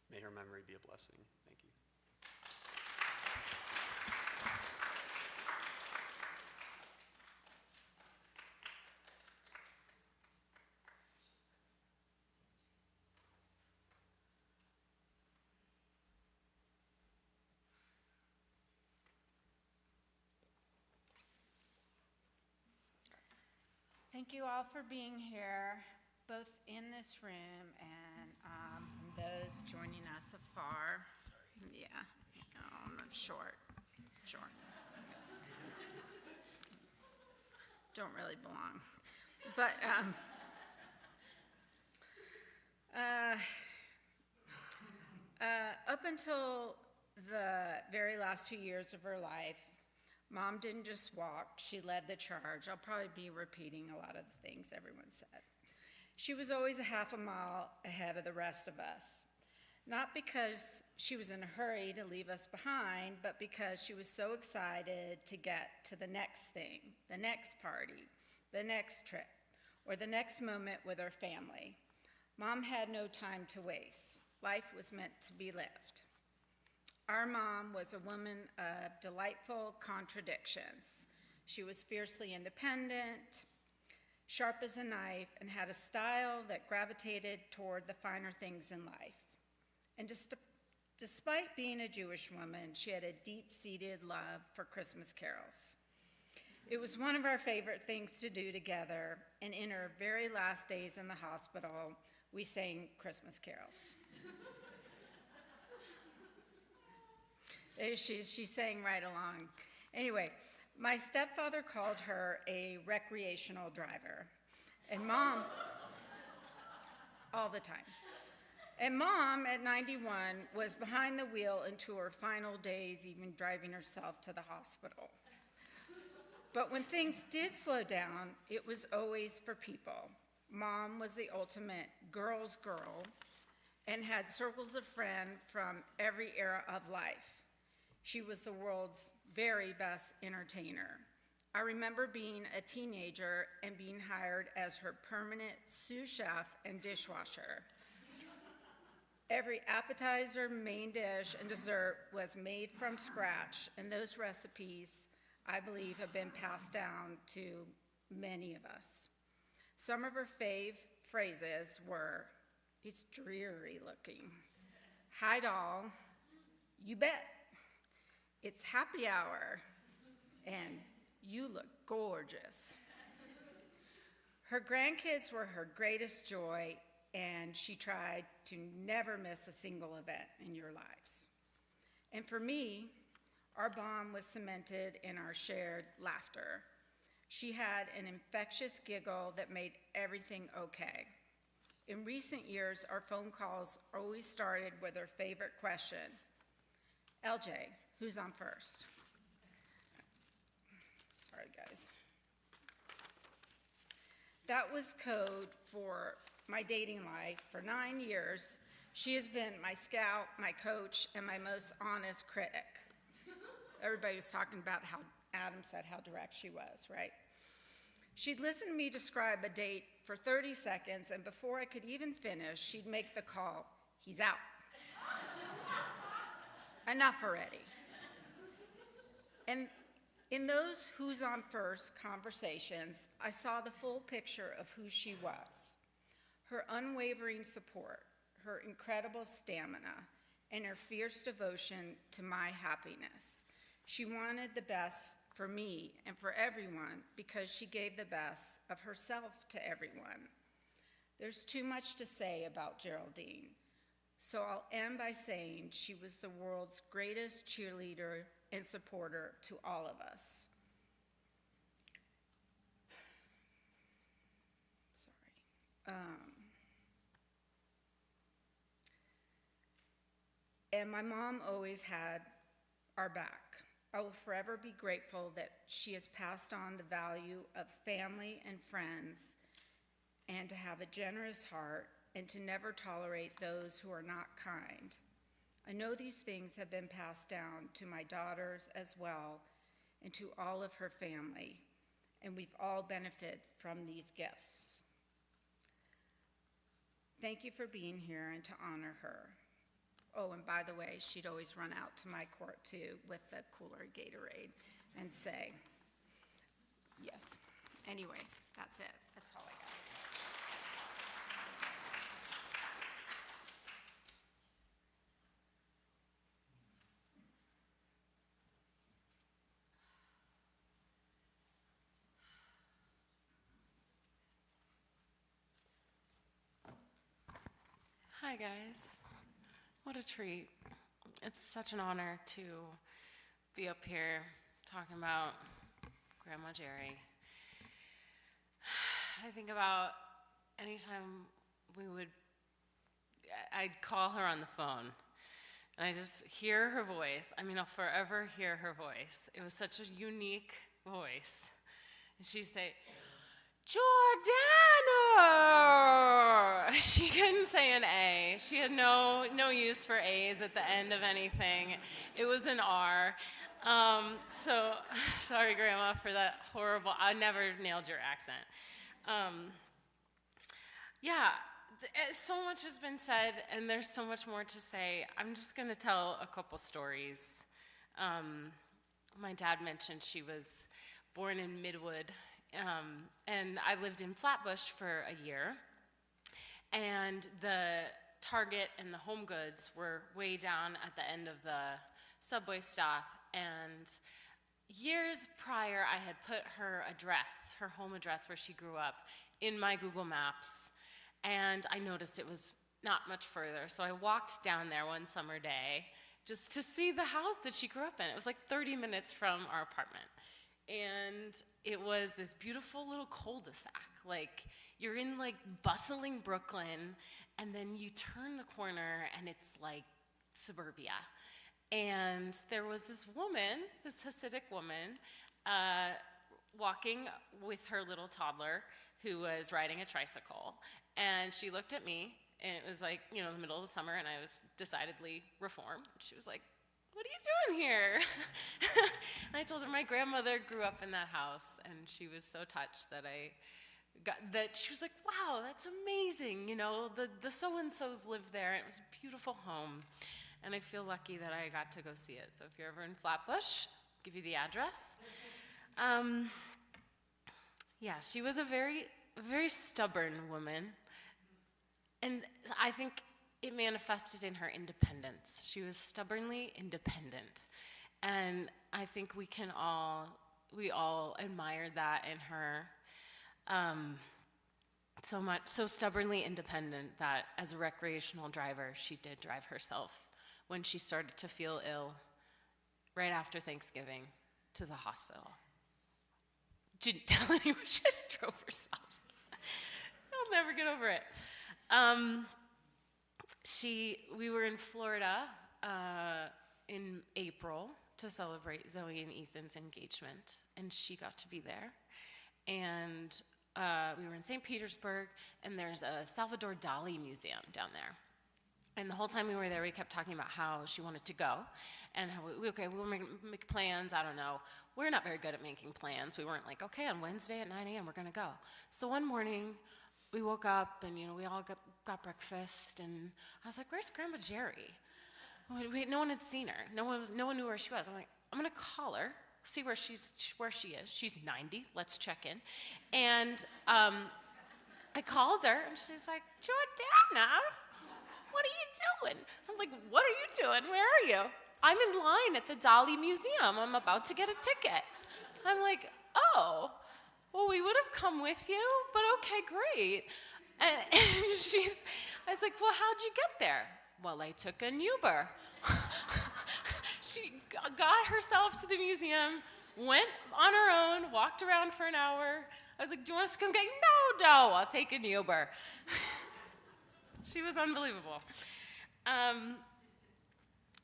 May her memory be a blessing. Thank you. Thank you all for being here, both in this room and those joining us afar. Yeah, I'm short. Don't really belong. But up until the very last 2 years of her life, Mom didn't just walk, she led the charge. I'll probably be repeating a lot of the things everyone said. She was always a half a mile ahead of the rest of us. Not because she was in a hurry to leave us behind, but because she was so excited to get to the next thing, the next party, the next trip, or the next moment with her family. Mom had no time to waste. Life was meant to be lived. Our mom was a woman of delightful contradictions. She was fiercely independent, sharp as a knife, and had a style that gravitated toward the finer things in life. And despite being a Jewish woman, she had a deep-seated love for Christmas carols. It was one of our favorite things to do together, and in her very last days in the hospital, we sang Christmas carols. She sang right along. Anyway, my stepfather called her a recreational driver, and Mom, all the time. And Mom, at 91, was behind the wheel into her final days, even driving herself to the hospital. But when things did slow down, it was always for people. Mom was the ultimate girl's girl and had circles of friends from every era of life. She was the world's very best entertainer. I remember being a teenager and being hired as her permanent sous chef and dishwasher. Every appetizer, main dish, and dessert was made from scratch, and those recipes, I believe, have been passed down to many of us. Some of her fave phrases were, "It's dreary looking," "Hi doll," "You bet," "It's happy hour," and "You look gorgeous." Her grandkids were her greatest joy, and she tried to never miss a single event in your lives. And for me, our bond was cemented in our shared laughter. She had an infectious giggle that made everything okay. In recent years, our phone calls always started with her favorite question, "LJ, who's on first?" Sorry, guys. That was code for my dating life. For 9 years, she has been my scout, my coach, and my most honest critic. Everybody was talking about how Adam said how direct she was, right? She'd listen to me describe a date for 30 seconds, and before I could even finish, she'd make the call, "He's out." Enough already. And in those who's on first conversations, I saw the full picture of who she was. Her unwavering support, her incredible stamina, and her fierce devotion to my happiness. She wanted the best for me and for everyone because she gave the best of herself to everyone. There's too much to say about Geraldine, so I'll end by saying she was the world's greatest cheerleader and supporter to all of us. And my mom always had our back. I will forever be grateful that she has passed on the value of family and friends and to have a generous heart and to never tolerate those who are not kind. I know these things have been passed down to my daughters as well and to all of her family, and we've all benefited from these gifts. Thank you for being here and to honor her. Oh, and by the way, she'd always run out to my court too with the cooler Gatorade and say, yes. Anyway, that's it. That's all I got. Hi, guys. What a treat. It's such an honor to be up here talking about Grandma Jerry. I think about anytime I'd call her on the phone, and I just hear her voice. I mean, I'll forever hear her voice. It was such a unique voice. And she'd say, Jordana! She couldn't say an A. She had no use for A's at the end of anything. It was an R. So sorry, Grandma, for that horrible, I never nailed your accent. So much has been said, and there's so much more to say. I'm just going to tell a couple stories. My dad mentioned she was born in Midwood, and I lived in Flatbush for a year, and the Target and the Home Goods were way down at the end of the subway stop, and years prior I had put her address, her home address where she grew up, in my Google Maps, and I noticed it was not much further, so I walked down there one summer day just to see the house that she grew up in. It was like 30 minutes from our apartment. And it was this beautiful little cul-de-sac. Like, you're in like bustling Brooklyn, and then you turn the corner and it's like suburbia. And there was this woman, this Hasidic woman, walking with her little toddler who was riding a tricycle. And she looked at me, and it was like, the middle of the summer, and I was decidedly Reformed. She was like, "What are you doing here?" And I told her my grandmother grew up in that house, and she was so touched that she was like, "Wow, that's amazing. The so-and-sos lived there, and it was a beautiful home." And I feel lucky that I got to go see it. So if you're ever in Flatbush, I'll give you the address. She was a very, very stubborn woman. And I think it manifested in her independence. She was stubbornly independent. And I think we all admired that in her. So stubbornly independent that as a recreational driver, she did drive herself when she started to feel ill right after Thanksgiving to the hospital. She didn't tell anyone, she just drove herself. I'll never get over it. We were in Florida in April to celebrate Zoe and Ethan's engagement, and she got to be there. And we were in St. Petersburg, and there's a Salvador Dali museum down there. And the whole time we were there, we kept talking about how she wanted to go, and how we'll make plans. I don't know. We're not very good at making plans. We weren't like, okay, on Wednesday at 9 a.m. we're going to go. So one morning, we woke up, and we all got breakfast, and I was like, "Where's Grandma Jerry?" No one had seen her. No one knew where she was. I'm like, I'm going to call her, see where she is. She's 90. Let's check in. And I called her, and she's like, "Jordana, what are you doing?" I'm like, "What are you doing? Where are you?" "I'm in line at the Dali Museum. I'm about to get a ticket." I'm like, "Oh, well, we would have come with you, but okay, great." And I was like, "Well, how'd you get there?" "Well, I took an Uber." She got herself to the museum, went on her own, walked around for an hour. I was like, "Do you want us to come get you?" No, I'll take an Uber." She was unbelievable.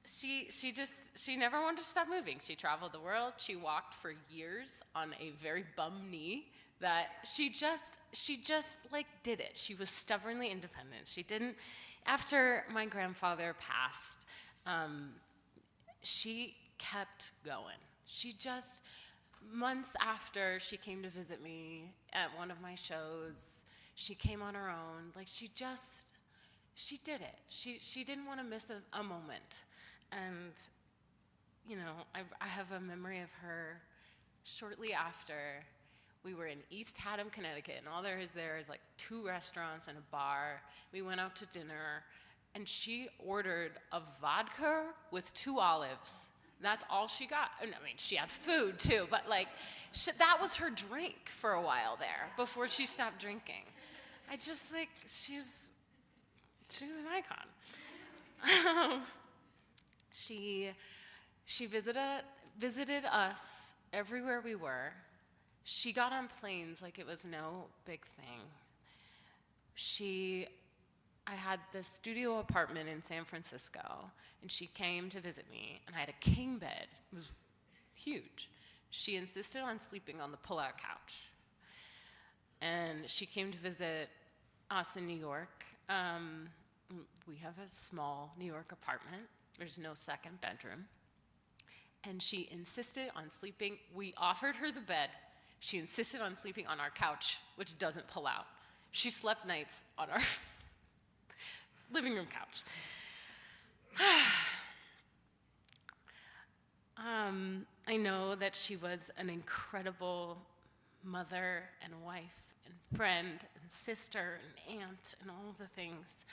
She never wanted to stop moving. She traveled the world. She walked for years on a very bum knee that she just like did it. She was stubbornly independent. She didn't, after my grandfather passed, she kept going. She just, months after she came to visit me at one of my shows, she came on her own. Like she did it. She didn't want to miss a moment. And, you know, I have a memory of her shortly after. We were in East Haddam, Connecticut, and all there is like 2 restaurants and a bar. We went out to dinner, and she ordered a vodka with 2 olives. That's all she got. I mean, she had food too, but like, that was her drink for a while there before she stopped drinking. I just think she's an icon. She visited us everywhere we were. She got on planes like it was no big thing. I had this studio apartment in San Francisco, and she came to visit me, and I had a king bed. It was huge. She insisted on sleeping on the pull-out couch. And she came to visit us in New York. We have a small New York apartment. There's no second bedroom. And she insisted on sleeping. We offered her the bed. She insisted on sleeping on our couch, which doesn't pull out. She slept nights on our living room couch. I know that she was an incredible mother and wife and friend and sister and aunt and all the things.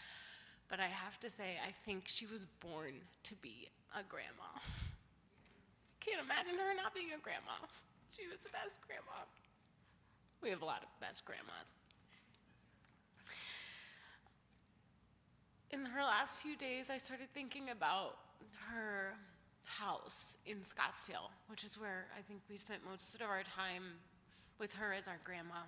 But I have to say, I think she was born to be a grandma. Can't imagine her not being a grandma. She was the best grandma. We have a lot of best grandmas. In her last few days, I started thinking about her house in Scottsdale, which is where I think we spent most of our time with her as our grandma.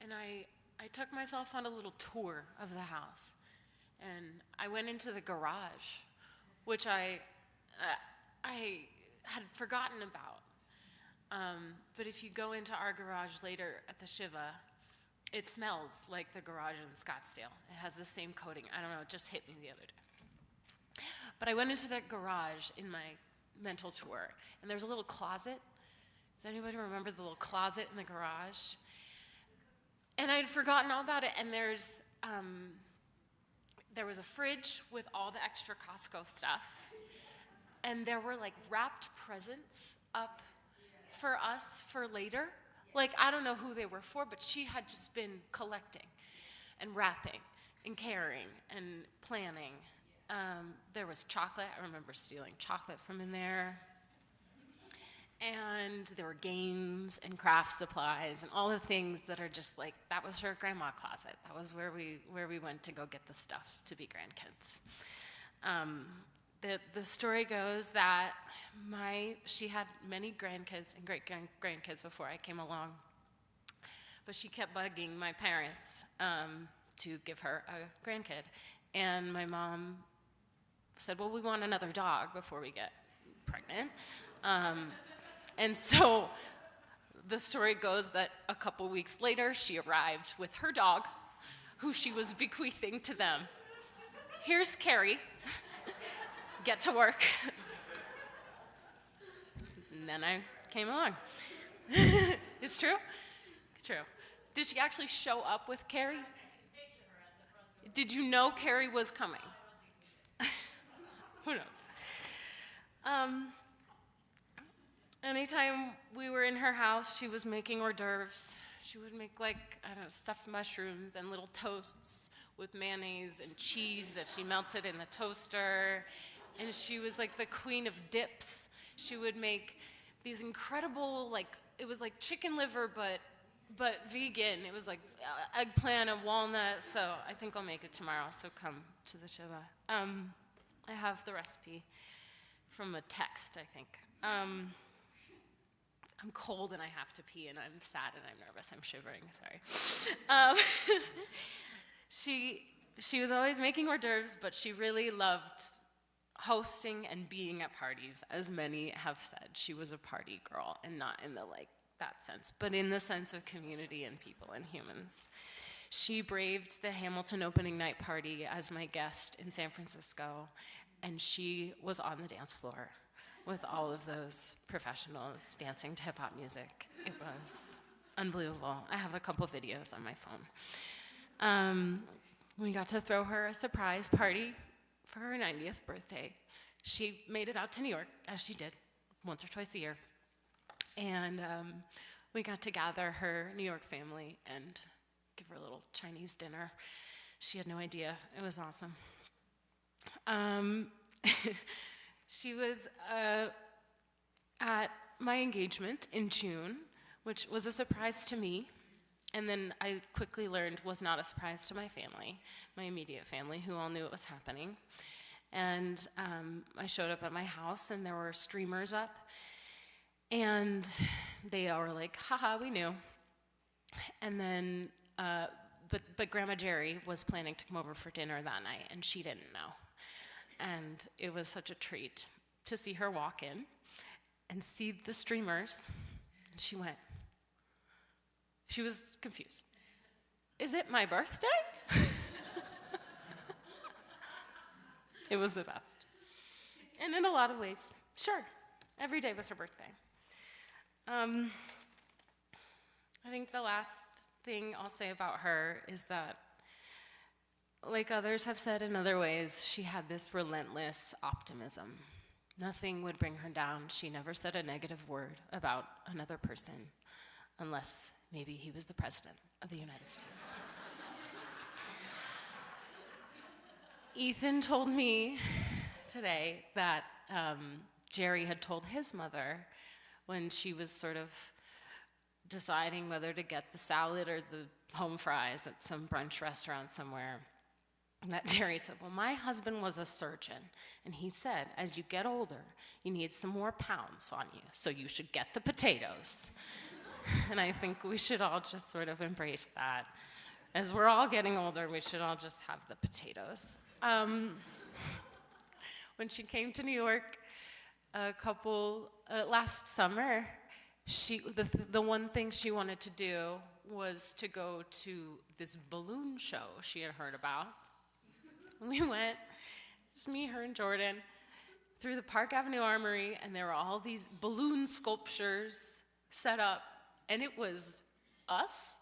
And I took myself on a little tour of the house. And I went into the garage, which I had forgotten about. But if you go into our garage later at the Shiva, it smells like the garage in Scottsdale. It has the same coating. I don't know, it just hit me the other day. But I went into that garage in my mental tour, and there's a little closet. Does anybody remember the little closet in the garage? And I'd forgotten all about it, and there was a fridge with all the extra Costco stuff, and there were like wrapped presents up for us for later. Like, I don't know who they were for, but she had just been collecting and wrapping and caring and planning. There was chocolate. I remember stealing chocolate from in there. And there were games and craft supplies and all the things that are just like, that was her grandma closet. That was where we went to go get the stuff to be grandkids. The story goes that she had many grandkids and great-grandkids before I came along, but she kept bugging my parents to give her a grandkid. And my mom said, well, we want another dog before we get pregnant. And so the story goes that a couple weeks later, she arrived with her dog, who she was bequeathing to them. Here's Carrie. Get to work. And then I came along. It's true? True. Did she actually show up with Carrie? Did you know Carrie was coming? Who knows? Anytime we were in her house, she was making hors d'oeuvres. She would make stuffed mushrooms and little toasts with mayonnaise and cheese that she melted in the toaster. And she was like the queen of dips. She would make these incredible, it was like chicken liver, but vegan. It was like eggplant and walnut. So I think I'll make it tomorrow. So come to the Shiva. I have the recipe from a text, I think. I'm cold and I have to pee, and I'm sad and I'm nervous. I'm shivering. Sorry. She was always making hors d'oeuvres, but she really loved hosting and being at parties. As many have said, she was a party girl and not in the that sense, but in the sense of community and people and humans. She braved the Hamilton opening night party as my guest in San Francisco, and she was on the dance floor with all of those professionals dancing to hip-hop music. It was unbelievable. I have a couple videos on my phone. We got to throw her a surprise party for her 90th birthday. She made it out to New York, as she did, once or twice a year. And we got to gather her New York family and give her a little Chinese dinner. She had no idea. It was awesome. She was at my engagement in June, which was a surprise to me, and then I quickly learned was not a surprise to my family, my immediate family, who all knew it was happening. And I showed up at my house, and there were streamers up, and they all were like, haha, we knew. And then, but Grandma Jerry was planning to come over for dinner that night, and she didn't know. And it was such a treat to see her walk in and see the streamers. And she was confused. Is it my birthday? It was the best. And in a lot of ways, sure, every day was her birthday. I think the last thing I'll say about her is that, like others have said in other ways, she had this relentless optimism. Nothing would bring her down. She never said a negative word about another person, unless maybe he was the president of the United States. Ethan told me today that Jerry had told his mother when she was sort of deciding whether to get the salad or the home fries at some brunch restaurant somewhere, that Jerry said, well, my husband was a surgeon, and he said, as you get older, you need some more pounds on you, so you should get the potatoes. And I think we should all just sort of embrace that. As we're all getting older, we should all just have the potatoes. When she came to New York last summer, the one thing she wanted to do was to go to this balloon show she had heard about. We went, just me, her, and Jordan, through the Park Avenue Armory, and there were all these balloon sculptures set up, and it was us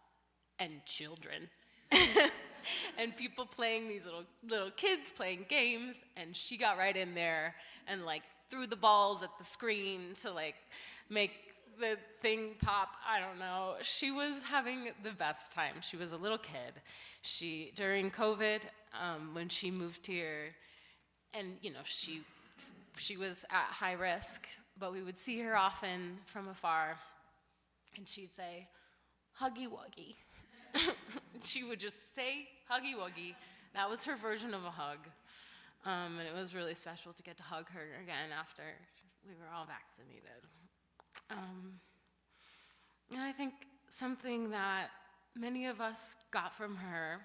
and children. And people playing, these little kids playing games, and she got right in there and like threw the balls at the screen to like make the thing pop. I don't know. She was having the best time. She was a little kid. During COVID, when she moved here, and she was at high risk, but we would see her often from afar, and she'd say, "Huggy Wuggy." She would just say huggy wuggy. That was her version of a hug. And it was really special to get to hug her again after we were all vaccinated. And I think something that many of us got from her,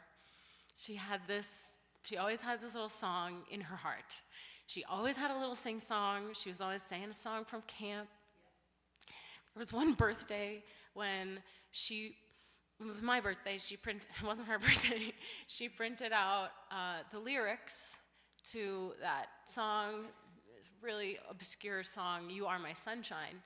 she always had this little song in her heart. She always had a little sing-song. She was always saying a song from camp. There was one birthday when it was my birthday, it wasn't her birthday, she printed out the lyrics to that song, really obscure song, You Are My Sunshine,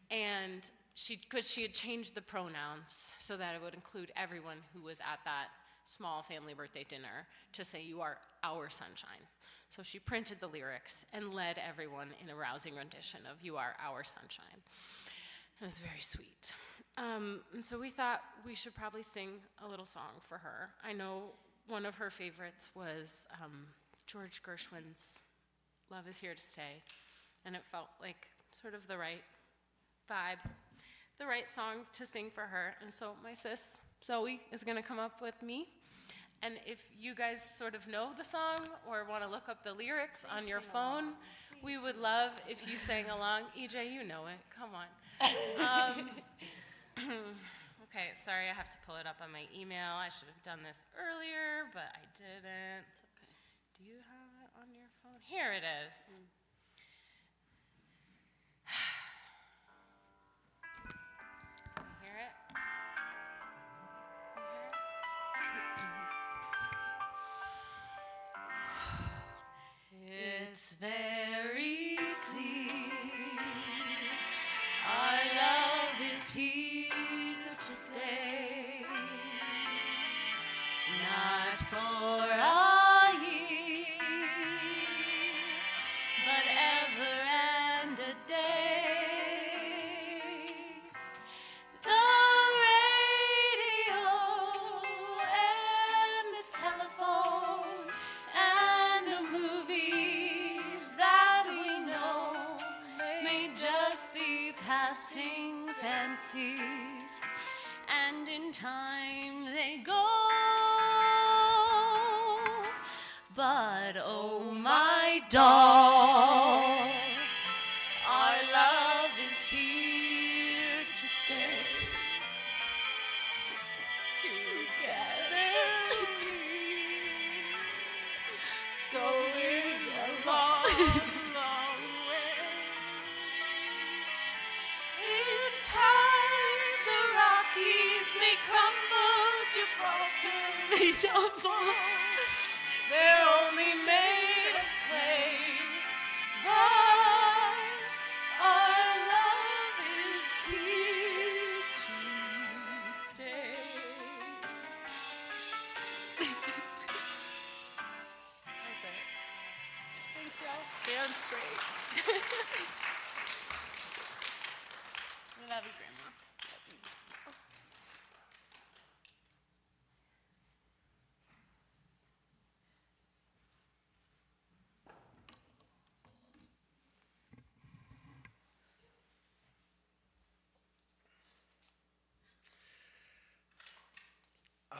and because she had changed the pronouns so that it would include everyone who was at that small family birthday dinner to say, you are our sunshine. So she printed the lyrics and led everyone in a rousing rendition of You Are Our Sunshine. It was very sweet. And so we thought we should probably sing a little song for her. I know one of her favorites was George Gershwin's Love Is Here to Stay, and it felt like sort of the right vibe, the right song to sing for her. And so my sis, Zoe, is going to come up with me. And if you guys sort of know the song or want to look up the lyrics on your phone, we would love if you sang along. EJ, you know it. Come on. Okay, sorry, I have to pull it up on my email. I should have done this earlier, but I didn't. Okay. Do you have it on your phone? Here it is. It's very clear our love is here to stay, not for a year, but ever and a day. The radio and the telephone and the movies that we know may just be passing fancies, and in time they go. But oh my doll, our love is here to stay. Together going a long, long way. In time the Rockies may crumble, Gibraltar may tumble. They're only made of clay, but our love is here to stay. That's it. Thanks, y'all. Dan's great. We love you, Grandma. Love you.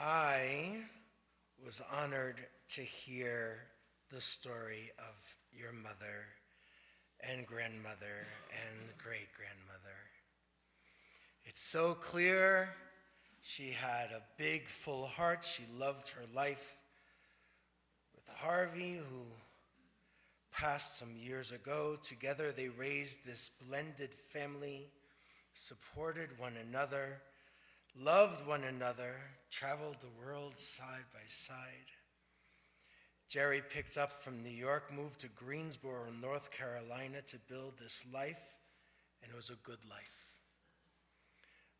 I was honored to hear the story of your mother and grandmother and great-grandmother. It's so clear she had a big, full heart. She loved her life with Harvey, who passed some years ago. Together they raised this blended family, supported one another, loved one another, traveled the world side by side. Jerry picked up from New York, moved to Greensboro, North Carolina to build this life, and it was a good life.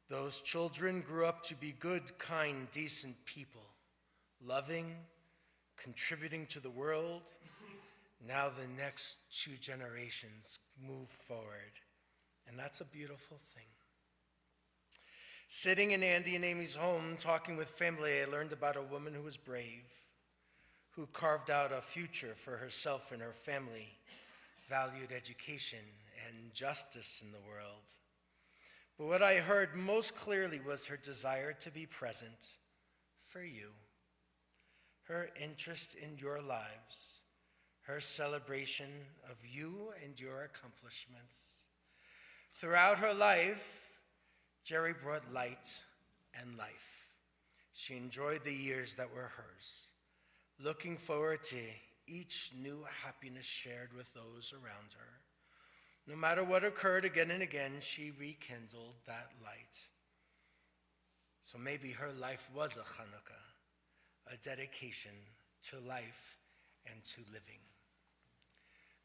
Those children grew up to be good, kind, decent people, loving, contributing to the world. Now the next 2 generations move forward, and that's a beautiful thing. Sitting in Andy and Amy's home, talking with family, I learned about a woman who was brave, who carved out a future for herself and her family, valued education and justice in the world. But what I heard most clearly was her desire to be present for you, her interest in your lives, her celebration of you and your accomplishments. Throughout her life, Jerry brought light and life. She enjoyed the years that were hers, looking forward to each new happiness shared with those around her. No matter what occurred again and again, she rekindled that light. So maybe her life was a Hanukkah, a dedication to life and to living.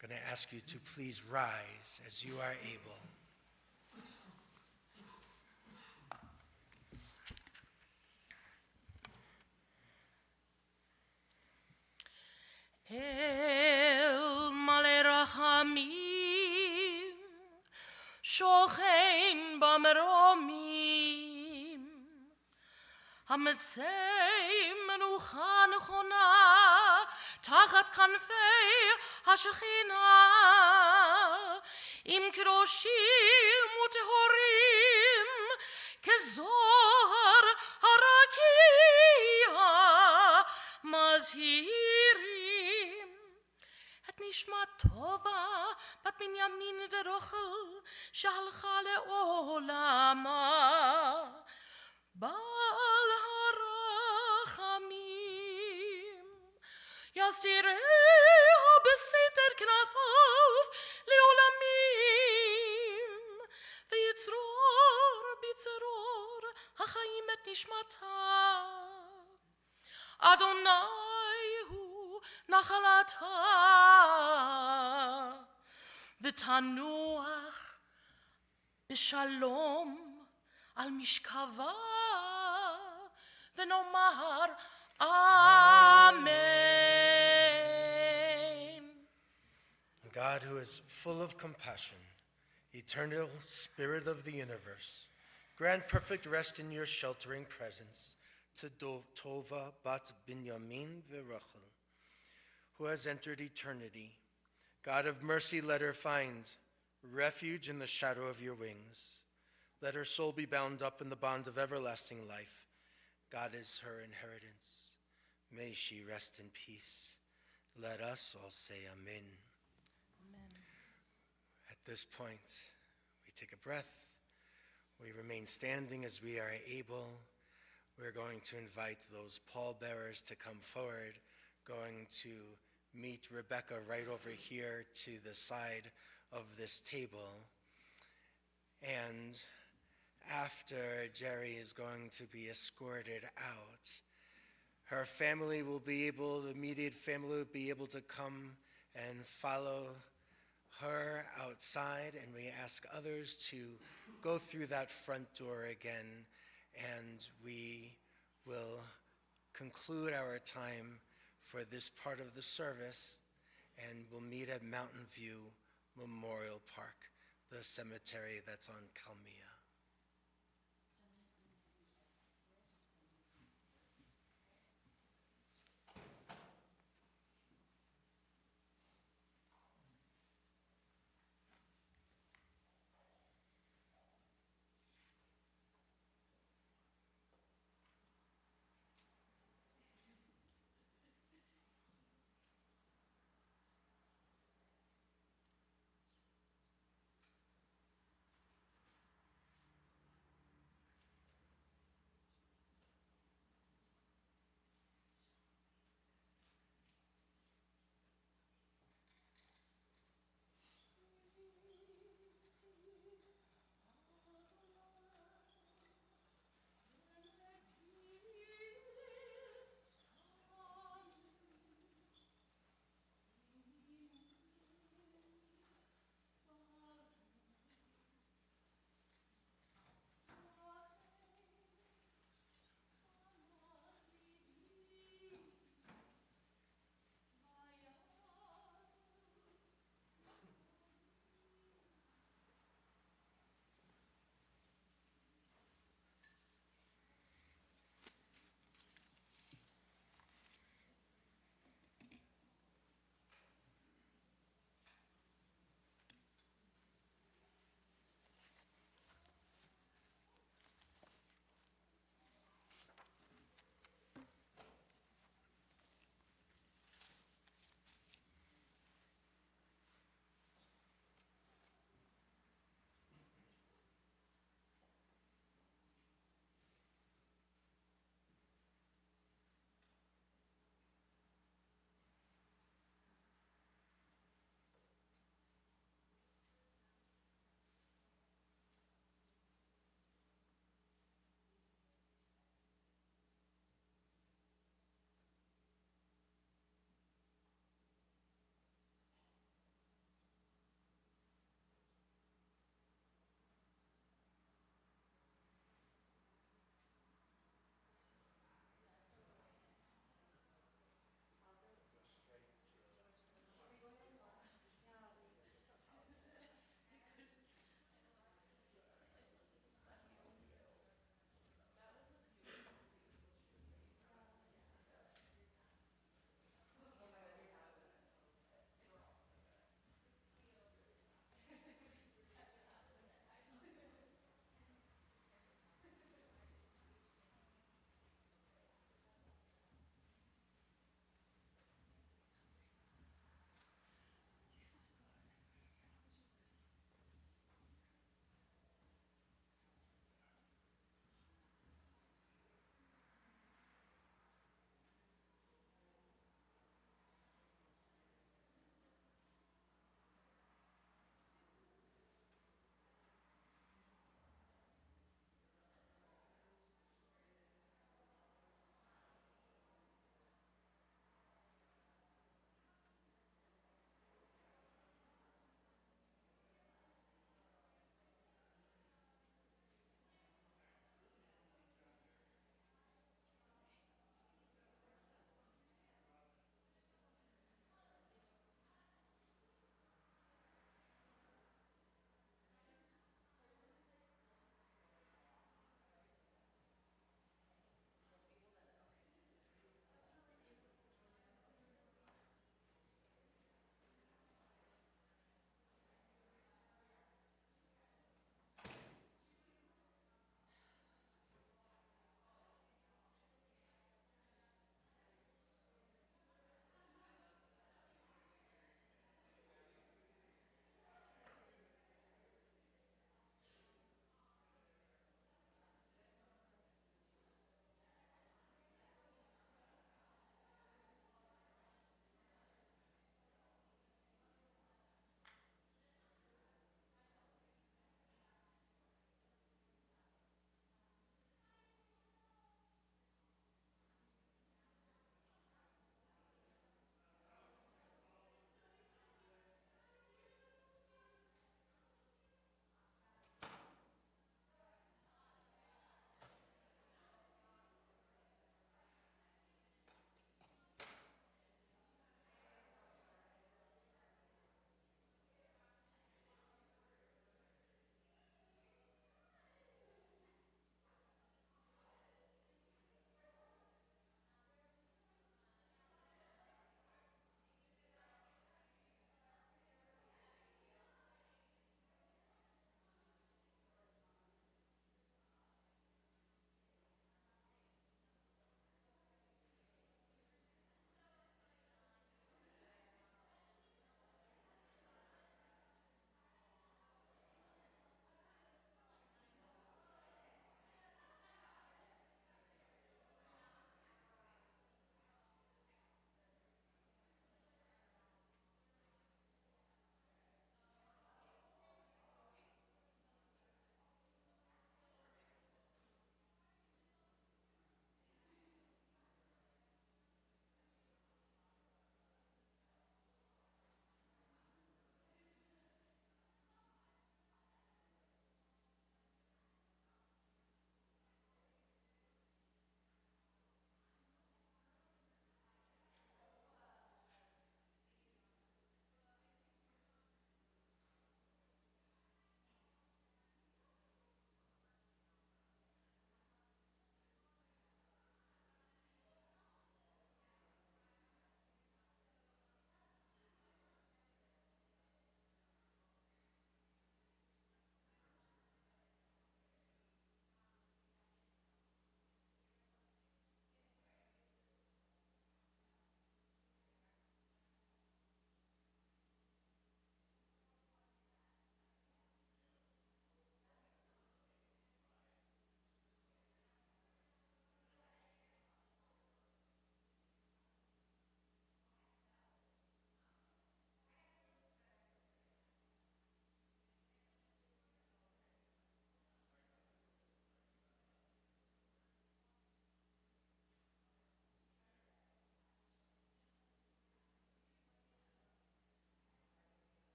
I'm going to ask you to please rise as you are able. El male rachamim, shochein b'meromim, hametzei menucha nechona, tachat kanfei hashechina, im kedoshim utehorim, kezohar harakia, mazhirim. את נשמע טובה, בת בנימין ורוחל, שהלכה לעולמה. בעל הרחמים, יסתיריה בסתר כנפיו לעולמים, ויצרור בצרור החיים את נשמתה. אדוני הוא נחלתה. ותנוח בשלום על משכבה, ונאמר Amen. God, who is full of compassion, eternal Spirit of the universe, grant perfect rest in your sheltering presence to Tova bat Binyamin v'Rachel, who has entered eternity. God of mercy, let her find refuge in the shadow of your wings. Let her soul be bound up in the bond of everlasting life. God is her inheritance. May she rest in peace. Let us all say Amen. At this point, we take a breath. We remain standing as we are able. We're going to invite those pallbearers to come forward, going to meet Rebecca right over here to the side of this table. And after Jerry is going to be escorted out, her family will be able, the immediate family will be able to come and follow her outside, and we ask others to go through that front door again, and we will conclude our time for this part of the service, and we'll meet at Mountain View Memorial Park, the cemetery that's on Kalmia.